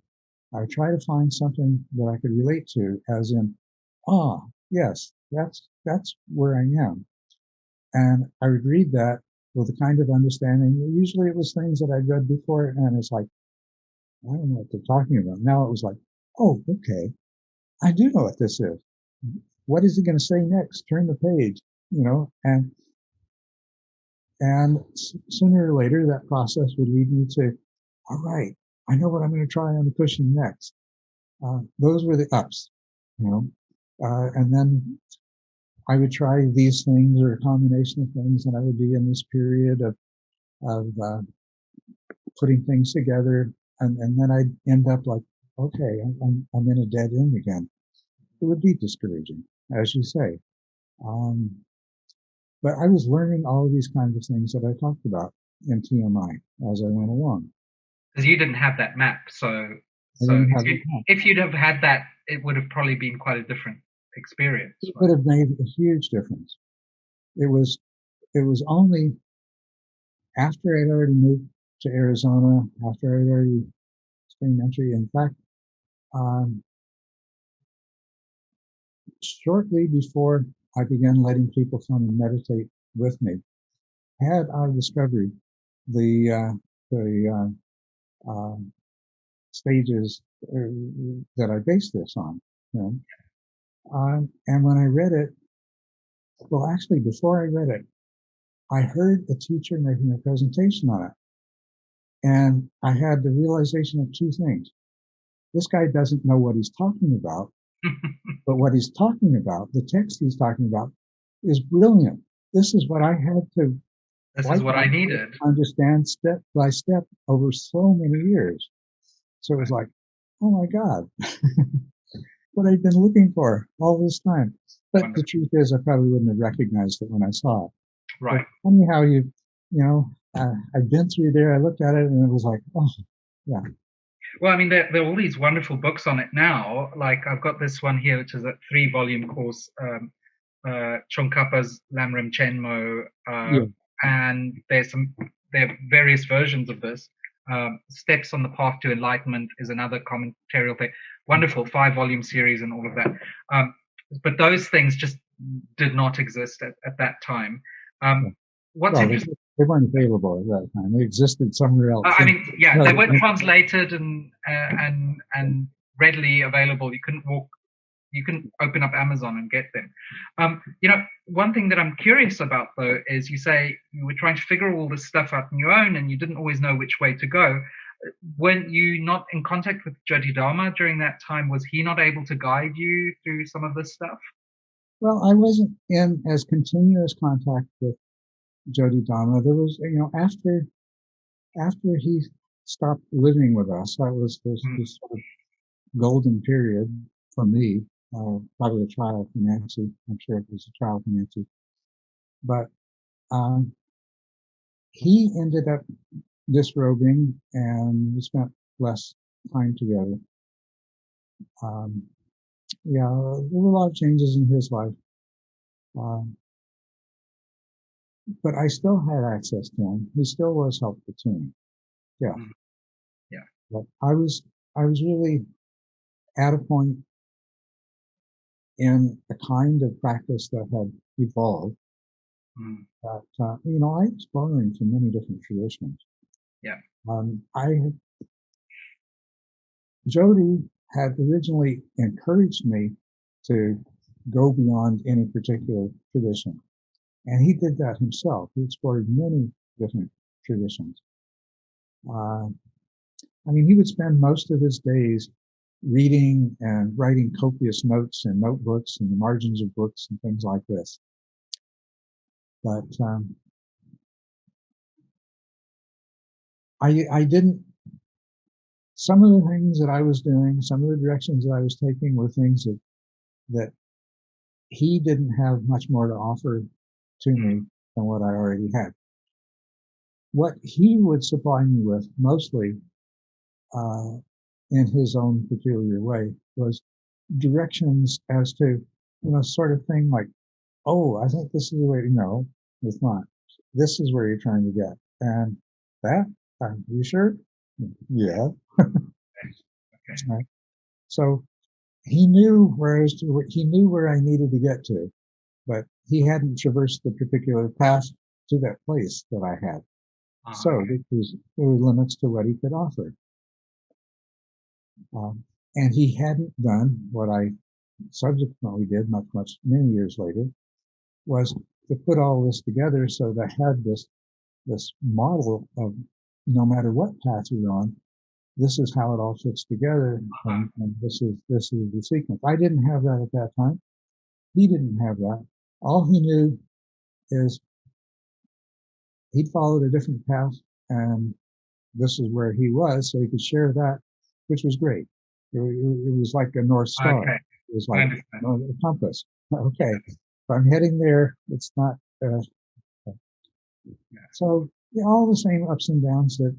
I would try to find something that I could relate to, as in, yes, that's where I am. And I would read that with a kind of understanding. Usually it was things that I'd read before, and it's like, I don't know what they're talking about. Now it was like, oh, okay, I do know what this is. What is he going to say next? Turn the page, and sooner or later that process would lead me to, all right, I know what I'm going to try on the cushion next. Those were the ups, and then I would try these things or a combination of things, and I would be in this period of putting things together, and then I'd end up like, okay, I'm in a dead end again. It would be discouraging, as you say. But I was learning all of these kinds of things that I talked about in TMI as I went along. Because you didn't have that map, so if you'd have had that, it would have probably been quite a different experience. It would have made a huge difference. It was only after I'd already moved to Arizona, after I'd already stream entry. In fact, shortly before I began letting people come and meditate with me, had I discovered the stages that I based this on, and when I read it, well, actually, before I read it, I heard a teacher making a presentation on it, and I had the realization of two things. This guy doesn't know what he's talking about, but what he's talking about, the text he's talking about, is brilliant. This is what I had to. This is what I needed. Understand step by step over so many years. So it was like, oh my God, what I'd been looking for all this time. But Wonderful. The truth is, I probably wouldn't have recognized it when I saw it. Right. But funny how I'd been through there. I looked at it and it was like, oh, Yeah. Well, I mean, there are all these wonderful books on it now. Like I've got this one here, which is a 3-volume course, Tsongkhapa's Lamrim Chenmo, Yeah. and there are various versions of this. Steps on the Path to Enlightenment is another commentarial thing. Wonderful 5-volume series and all of that. But those things just did not exist at that time. Yeah. What's Well, interesting? they weren't available at that time. They existed somewhere else. I mean, yeah, they weren't translated and readily available. You couldn't open up Amazon and get them. One thing that I'm curious about though is you say you were trying to figure all this stuff out on your own and you didn't always know which way to go. Weren't you not in contact with Jyotidharma during that time? Was he not able to guide you through some of this stuff? Well, I wasn't in as continuous contact with Jyotidharma. There was, after he stopped living with us, that was this sort of golden period for me. Probably a trial for Nancy. I'm sure it was a trial for Nancy. But he ended up disrobing, and we spent less time together. There were a lot of changes in his life. But I still had access to him. He still was helpful to me. Yeah. Yeah. But I was really at a point in a kind of practice that had evolved that, I was borrowing from many different traditions. Yeah. Jyoti had originally encouraged me to go beyond any particular tradition. And he did that himself. He explored many different traditions. He would spend most of his days reading and writing copious notes in notebooks and the margins of books and things like this. But I didn't. Some of the things that I was doing, some of the directions that I was taking were things that he didn't have much more to offer to me than what I already had. What he would supply me with mostly, in his own peculiar way, was directions as to, sort of thing like, oh, I think this is the way to know. It's not. This is where you're trying to get. And that, are you sure? Yeah. Okay. Right. So he knew where I needed to get to, but he hadn't traversed the particular path to that place that I had. So there were limits to what he could offer. And he hadn't done what I subsequently did many years later, was to put all this together so that I had this model of no matter what path you're on, this is how it all fits together, and this is the sequence. I didn't have that at that time. He didn't have that. All he knew is he'd followed a different path, and this is where he was, so he could share that, which was great. It was like a North Star. Okay. It was like a compass. Okay, if I'm heading there, it's not. So all the same ups and downs that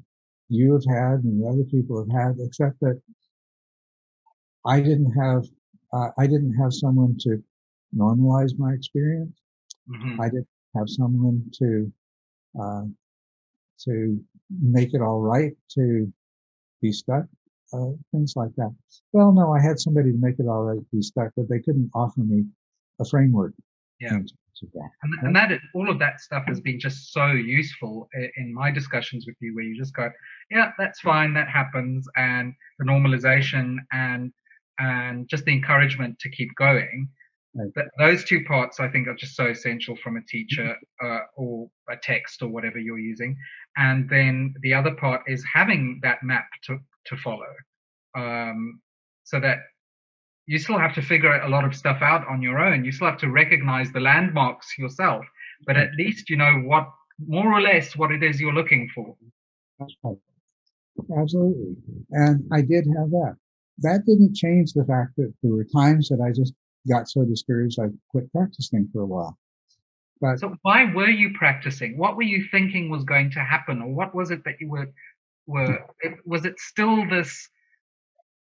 you have had and the other people have had, except that I didn't have someone to normalize my experience. I didn't have someone to make it all right, to be stuck, things like that. Well, no, I had somebody to make it all right, be stuck, but they couldn't offer me a framework. Yeah. And all of that stuff has been just so useful in my discussions with you, where you just go, yeah, that's fine, that happens, and the normalization and just the encouragement to keep going. Right. Those two parts, I think, are just so essential from a teacher or a text or whatever you're using. And then the other part is having that map to follow, so that you still have to figure a lot of stuff out on your own. You still have to recognize the landmarks yourself, but at least you know what, more or less, what it is you're looking for. That's right. Absolutely. And I did have that. That didn't change the fact that there were times that I just got so discouraged I quit practicing for a while. But so why were you practicing? What were you thinking was going to happen? Or what was it that you were was it still this?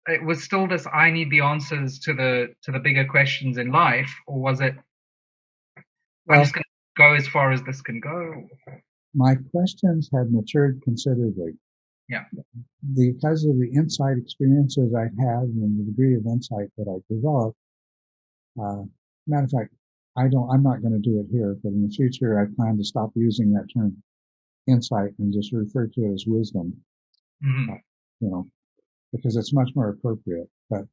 It was still this. I need the answers to the bigger questions in life, or was it? I'm Well, just going to go as far as this can go. my questions had matured considerably. Yeah. Because of the insight experiences I had and the degree of insight that I developed. Matter of fact, I'm not going to do it here, but in the future, I plan to stop using that term insight and just refer to it as wisdom. Mm-hmm. Because it's much more appropriate. But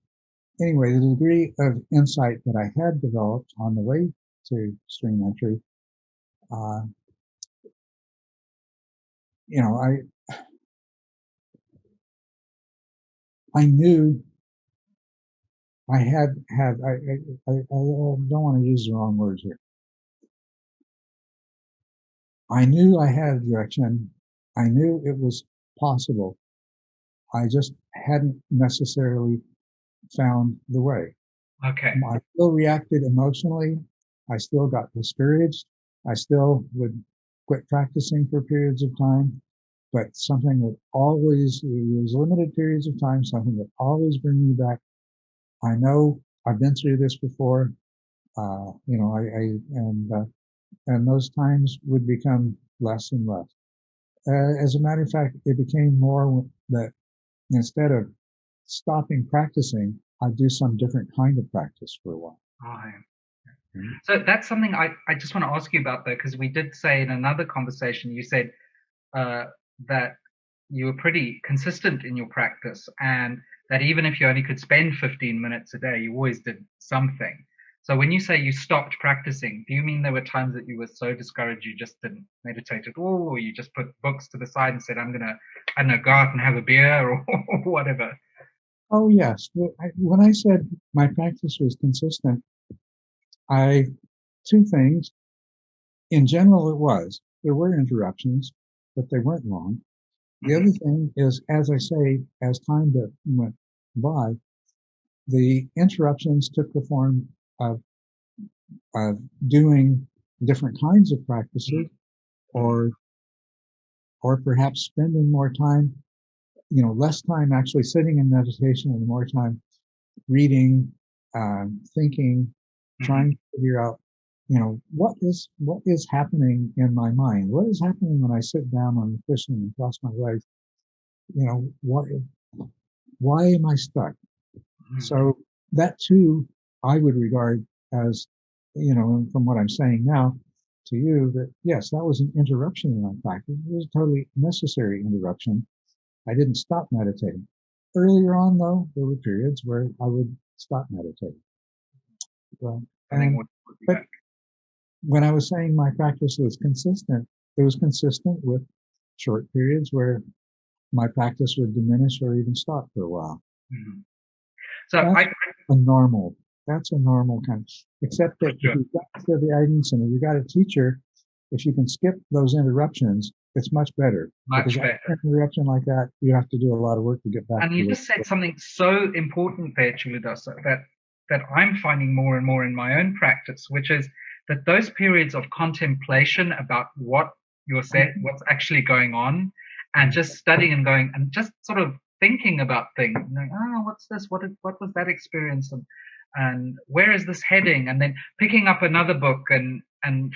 anyway, the degree of insight that I had developed on the way to stream entry, I knew I don't want to use the wrong words here. I knew I had a direction. I knew it was possible. I just hadn't necessarily found the way. Okay. I still reacted emotionally. I still got discouraged. I still would quit practicing for periods of time, but something that always, it was limited periods of time, something that always bring me back. I know I've been through this before, and those times would become less and less. As a matter of fact, it became more that instead of stopping practicing, I'd do some different kind of practice for a while. So that's something I just want to ask you about, though, because we did say in another conversation, you said that you were pretty consistent in your practice, and that even if you only could spend 15 minutes a day, you always did something. So when you say you stopped practicing, do you mean there were times that you were so discouraged you just didn't meditate at all, or you just put books to the side and said, I'm going to, I don't know, go out and have a beer or whatever? Oh, yes. When I said my practice was consistent, two things. In general, it was. There were interruptions, but they weren't long. The other thing is, as I say, as time went by, the interruptions took the form of doing different kinds of practices, or perhaps spending more time, less time actually sitting in meditation and more time reading, thinking, trying to figure out, what is happening in my mind? What is happening when I sit down on the cushion and cross my legs? Why am I stuck? So that too, I would regard as, from what I'm saying now to you, that yes, that was an interruption in my practice. It was a totally necessary interruption. I didn't stop meditating. But periods where I would stop meditating. But when I was saying my practice was consistent, it was consistent with short periods where my practice would diminish or even stop for a while. So that's a normal kind. Except that if you've got the guidance and if you've got a teacher, if you can skip those interruptions, it's much better. Much better. An interruption like that, you have to do a lot of work to get back. And you just said something so important there, Culadasa, that I'm finding more and more in my own practice, which is that those periods of contemplation about what's actually going on, and just studying and going and just sort of thinking about things, like, oh, what's this? What was that experience? And where is this heading? And then picking up another book and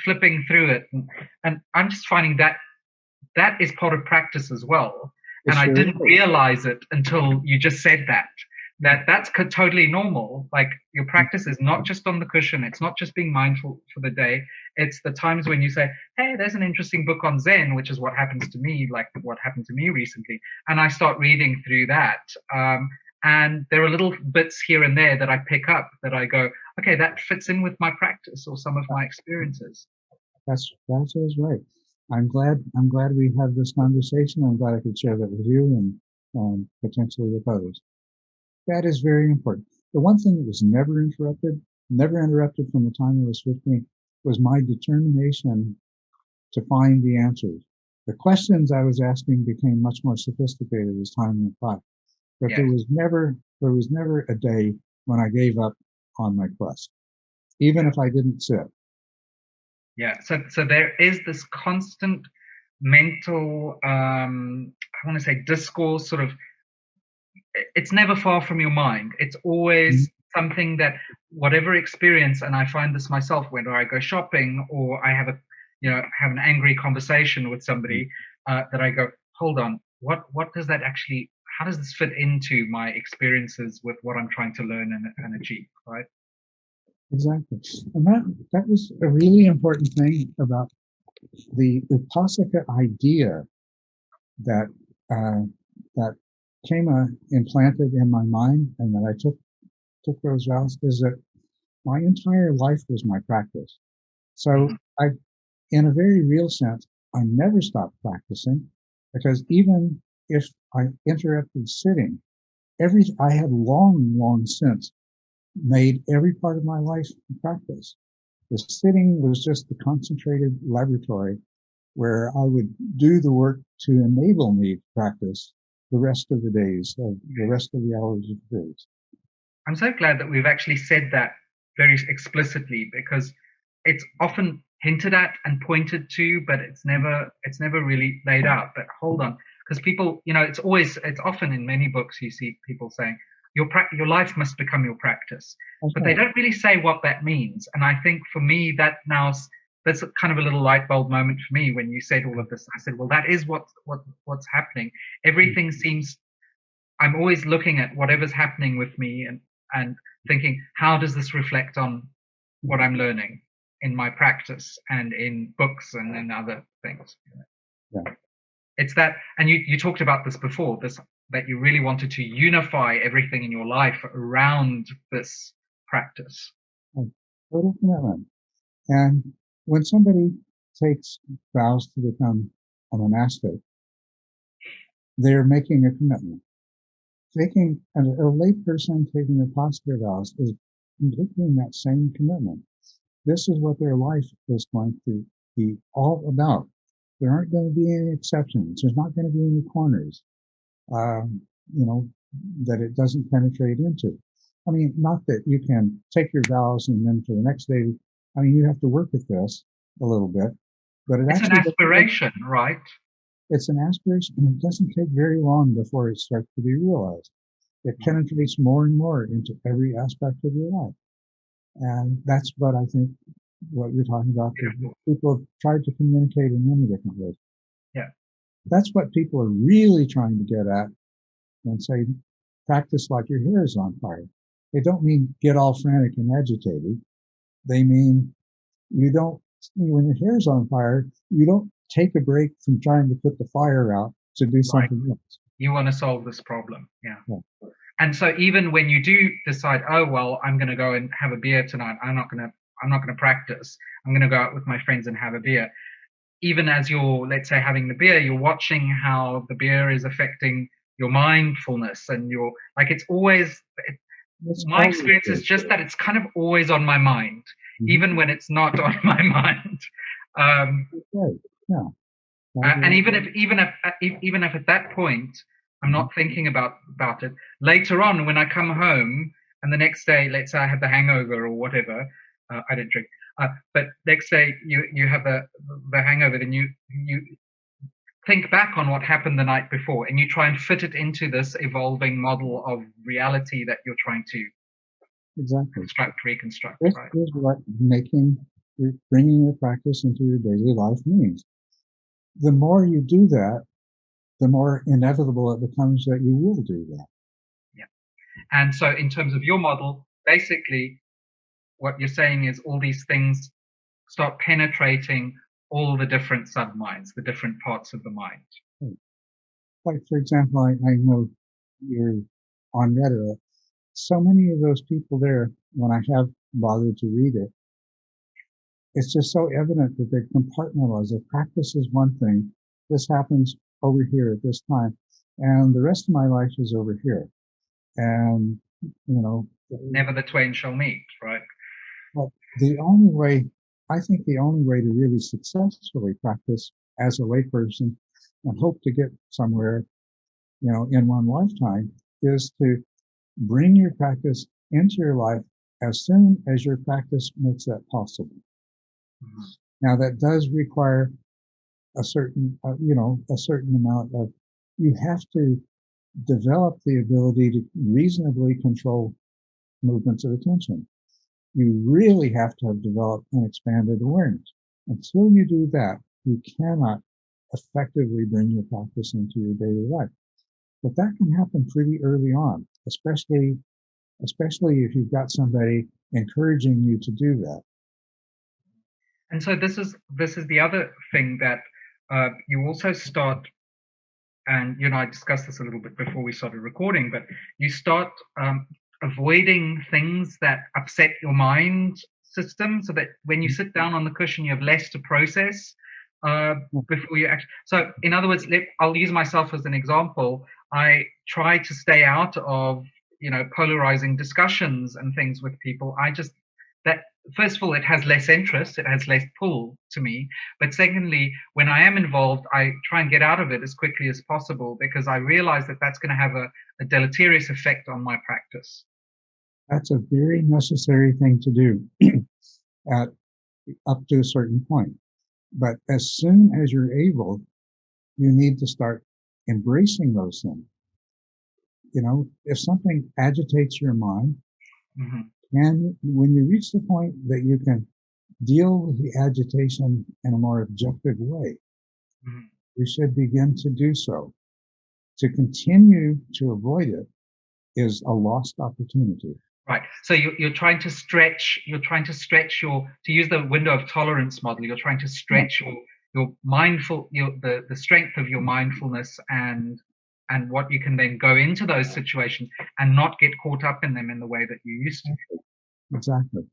flipping through it. And I'm just finding that is part of practice as well. And I didn't realize it until you just said that's totally normal. Like, your practice is not just on the cushion. It's not just being mindful for the day. It's the times when you say, hey, there's an interesting book on Zen, which is what happens to me, like what happened to me recently. And I start reading through that. And there are little bits here and there that I pick up that I go, okay, that fits in with my practice or some of my experiences. That's right. I'm glad we have this conversation. I'm glad I could share that with you and potentially with others. That is very important. The one thing that was never interrupted from the time it was 15, was my determination to find the answers. The questions I was asking became much more sophisticated as time went by. But there was never a day when I gave up on my quest, even if I didn't sit. Yeah. So there is this constant mental, I want to say discourse, sort of, it's never far from your mind. It's always something that, whatever experience, and I find this myself, whether I go shopping or I have have an angry conversation with somebody, that I go, hold on, what does that actually, how does this fit into my experiences with what I'm trying to learn and achieve, right? Exactly. And that was a really important thing about the Upasaka idea that that came implanted in my mind, and that I took those vows, is that my entire life was my practice. So I, in a very real sense, I never stopped practicing, because even if I interrupted sitting, I had long since made every part of my life practice. The sitting was just the concentrated laboratory where I would do the work to enable me to practice the rest of the days, the rest of the hours of the days. I'm so glad that we've actually said that very explicitly, because it's often hinted at and pointed to, but it's never really laid out. But hold on, because people, it's often in many books you see people saying your life must become your practice, but they don't really say what that means. And I think for me, that's kind of a little light bulb moment for me when you said all of this. I said, well, that is what's happening. Everything seems, I'm always looking at whatever's happening with me and thinking, how does this reflect on what I'm learning in my practice and in books and in other things? Yeah. It's that, and you talked about this before, that you really wanted to unify everything in your life around this practice. Total commitment. And when somebody takes vows to become a monastic, they're making a commitment. A lay person taking Vipassana vows is making that same commitment. This is what their life is going to be all about. There aren't going to be any exceptions. There's not going to be any corners, that it doesn't penetrate into. I mean, not that you can take your vows and then for the next day, I mean, you have to work at this a little bit, but it's an aspiration, right? It's an aspiration, and it doesn't take very long before it starts to be realized. It penetrates more and more into every aspect of your life. And that's what I think, what you're talking about. People have tried to communicate in many different ways. Yeah. That's what people are really trying to get at when say, practice like your hair is on fire. They don't mean get all frantic and agitated. They mean when your hair is on fire, you don't take a break from trying to put the fire out to do something else. You want to solve this problem. Yeah. And so even when you do decide, oh, well, I'm going to go and have a beer tonight, I'm not going to practice, I'm going to go out with my friends and have a beer. Even as you're, let's say, having the beer, you're watching how the beer is affecting your mindfulness, and it's always, my experience is just that it's kind of always on my mind, even when it's not on my mind. And even if at that point I'm not thinking about it, later on when I come home and the next day, let's say I have the hangover or whatever, I don't drink, but next day you have the hangover, then you think back on what happened the night before and you try and fit it into this evolving model of reality that you're trying to reconstruct. This is what bringing your practice into your daily life means. The more you do that, the more inevitable it becomes that you will do that. Yeah. And so in terms of your model, basically what you're saying is all these things start penetrating all the different sub-minds, the different parts of the mind. Like, for example, I know you're on Reddit. So many of those people there, when I have bothered to read it, it's just so evident that they compartmentalize. The practice is one thing. This happens over here at this time. And the rest of my life is over here. And, never the twain shall meet, right? Well, I think the only way to really successfully practice as a layperson and hope to get somewhere, in one lifetime, is to bring your practice into your life as soon as your practice makes that possible. Now, that does require a certain, a certain amount of, you have to develop the ability to reasonably control movements of attention. You really have to have developed an expanded awareness. Until you do that, you cannot effectively bring your practice into your daily life. But that can happen pretty early on, especially if you've got somebody encouraging you to do that. And so this is the other thing that you also start, and you and I discussed this a little bit before we started recording, but you start avoiding things that upset your mind system, so that when you sit down on the cushion, you have less to process before you actually. So in other words, I'll use myself as an example. I try to stay out of, polarizing discussions and things with people. That first of all, it has less interest, it has less pull to me. But secondly, when I am involved, I try and get out of it as quickly as possible, because I realize that that's going to have a deleterious effect on my practice. That's a very necessary thing to do up to a certain point. But as soon as you're able, you need to start embracing those things. If something agitates your mind, mm-hmm. and when you reach the point that you can deal with the agitation in a more objective way, mm-hmm. you should begin to do so. To continue to avoid it is a lost opportunity. Right. So you're trying to stretch. To use the window of tolerance model. You're trying to stretch your the strength of your mindfulness and what you can then go into those situations and not get caught up in them in the way that you used to. Exactly.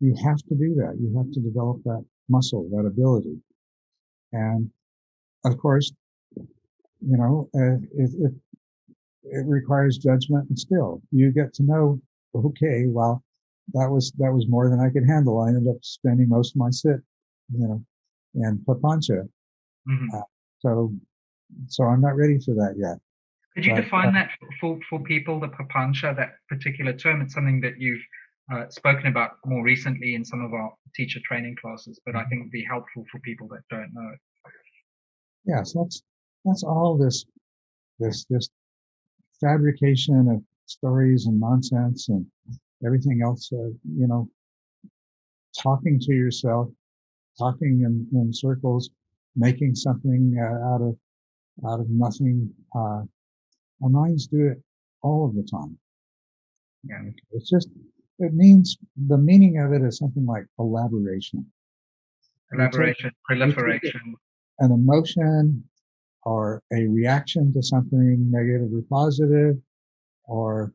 You have to do that. You have to develop that muscle, that ability. And of course, it requires judgment and skill. You get to know, okay, well, that was more than I could handle. I ended up spending most of my sit, in papancha. Mm-hmm. So I'm not ready for that yet. Could you define that for people, the papancha, that particular term? It's something that you've spoken about more recently in some of our teacher training classes, but I think it'd be helpful for people that don't know it. Yes, that's all this fabrication of stories and nonsense and everything else. Talking to yourself, talking in circles, making something out of nothing. Our minds do it all of the time. Yeah. It means, the meaning of it is something like elaboration. Proliferation. An emotion or a reaction to something negative or positive, or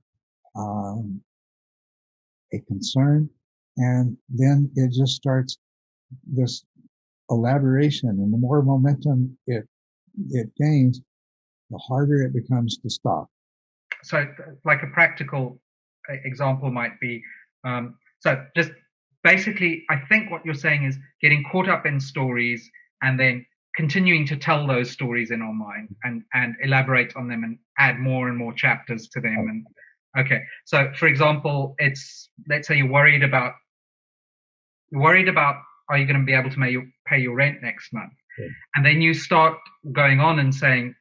a concern, and then it just starts this elaboration, and the more momentum it gains, the harder it becomes to stop. So like a practical example might be, so just basically, I think what you're saying is getting caught up in stories and then continuing to tell those stories in our mind and elaborate on them and add more and more chapters to them. And okay, so for example, let's say you're worried about are you going to be able to pay your rent next month? Yeah. And then you start going on and saying,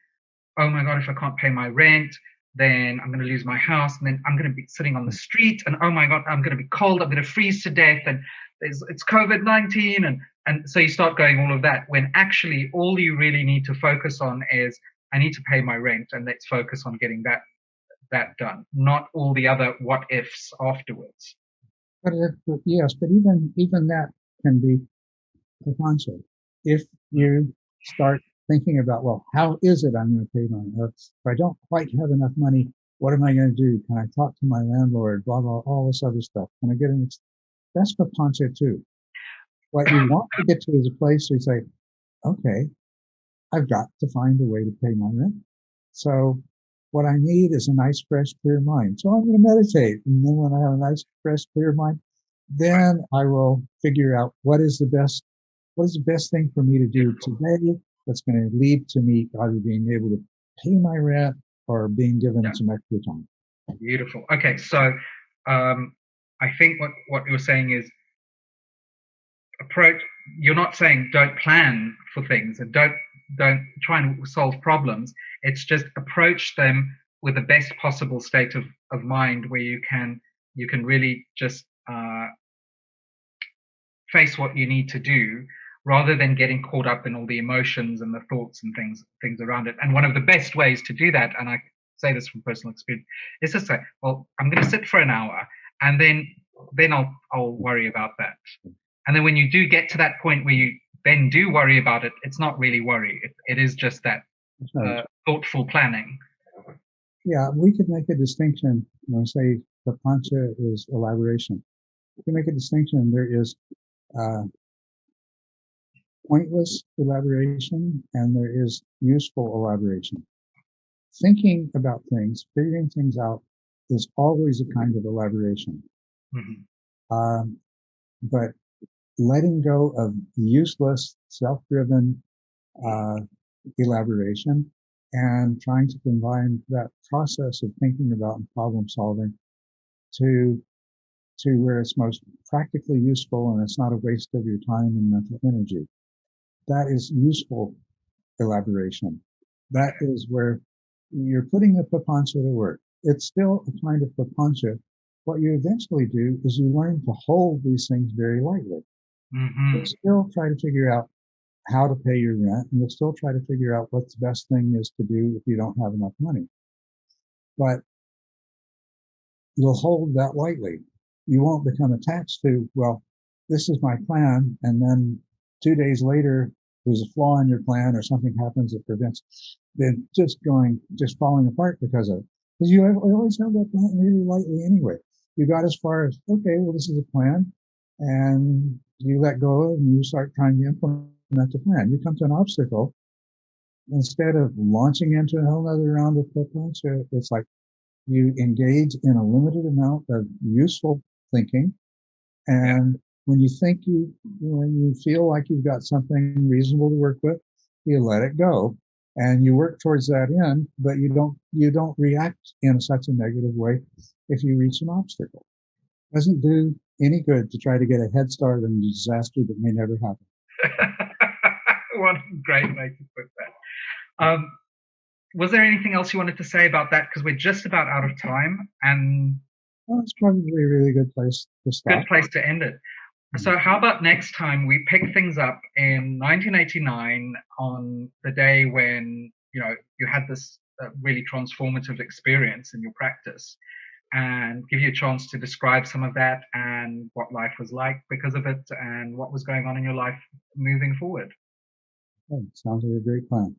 oh my God, if I can't pay my rent, then I'm going to lose my house, and then I'm going to be sitting on the street, and oh my God, I'm going to be cold, I'm going to freeze to death, and it's COVID-19, and so you start going all of that, when actually all you really need to focus on is, I need to pay my rent, and let's focus on getting that done, not all the other what ifs afterwards. But even that can be papancha. If you start thinking about, well, how is it I'm going to pay my rent? If I don't quite have enough money, what am I going to do? Can I talk to my landlord? Blah, blah, all this other stuff. Can I get that's papancha too. What you want to get to is a place where you say, okay, I've got to find a way to pay my rent. So what I need is a nice, fresh, clear mind. So I'm going to meditate. And then when I have a nice, fresh, clear mind, then I will figure out what is the best thing for me to do today that's going to lead to me either being able to pay my rent or being given some extra time. Beautiful. Okay, so I think what you're saying is you're not saying don't plan for things and don't try and solve problems. It's just approach them with the best possible state of mind where you can really just face what you need to do, rather than getting caught up in all the emotions and the thoughts and things around it. And one of the best ways to do that, and I say this from personal experience, is to say, well, I'm going to sit for an hour, and then I'll worry about that. And then when you do get to that point where you then do worry about it, it's not really worry. It is just that thoughtful planning. Yeah, we could make a distinction. Say the pancha is elaboration. We can make a distinction. There is pointless elaboration and there is useful elaboration. Thinking about things, figuring things out, is always a kind of elaboration. Mm-hmm. But letting go of useless, self-driven elaboration and trying to combine that process of thinking about and problem solving to where it's most practically useful and it's not a waste of your time and mental energy. That is useful elaboration. That is where you're putting the papancha to work. It's still a kind of papancha. What you eventually do is you learn to hold these things very lightly. Mm-hmm. You still try to figure out how to pay your rent, and you'll still try to figure out what the best thing is to do if you don't have enough money. But you'll hold that lightly. You won't become attached to, well, this is my plan, and then 2 days later, there's a flaw in your plan or something happens that prevents it just falling apart because of it. Because you always held that plan really lightly anyway. You got as far as, okay, well, this is a plan, and you let go and you start trying to implement the plan. You come to an obstacle, instead of launching into a whole other round of papancha, it's like you engage in a limited amount of useful thinking, and when you feel like you've got something reasonable to work with, you let it go, and you work towards that end. But you don't react in such a negative way if you reach an obstacle. It doesn't do any good to try to get a head start on a disaster that may never happen. What a great way to put that. Was there anything else you wanted to say about that? Because we're just about out of time, and it's probably a really good place to stop. Good place to end it. So how about next time we pick things up in 1989 on the day when you had this really transformative experience in your practice, and give you a chance to describe some of that and what life was like because of it and what was going on in your life moving forward. Oh, sounds like a great plan.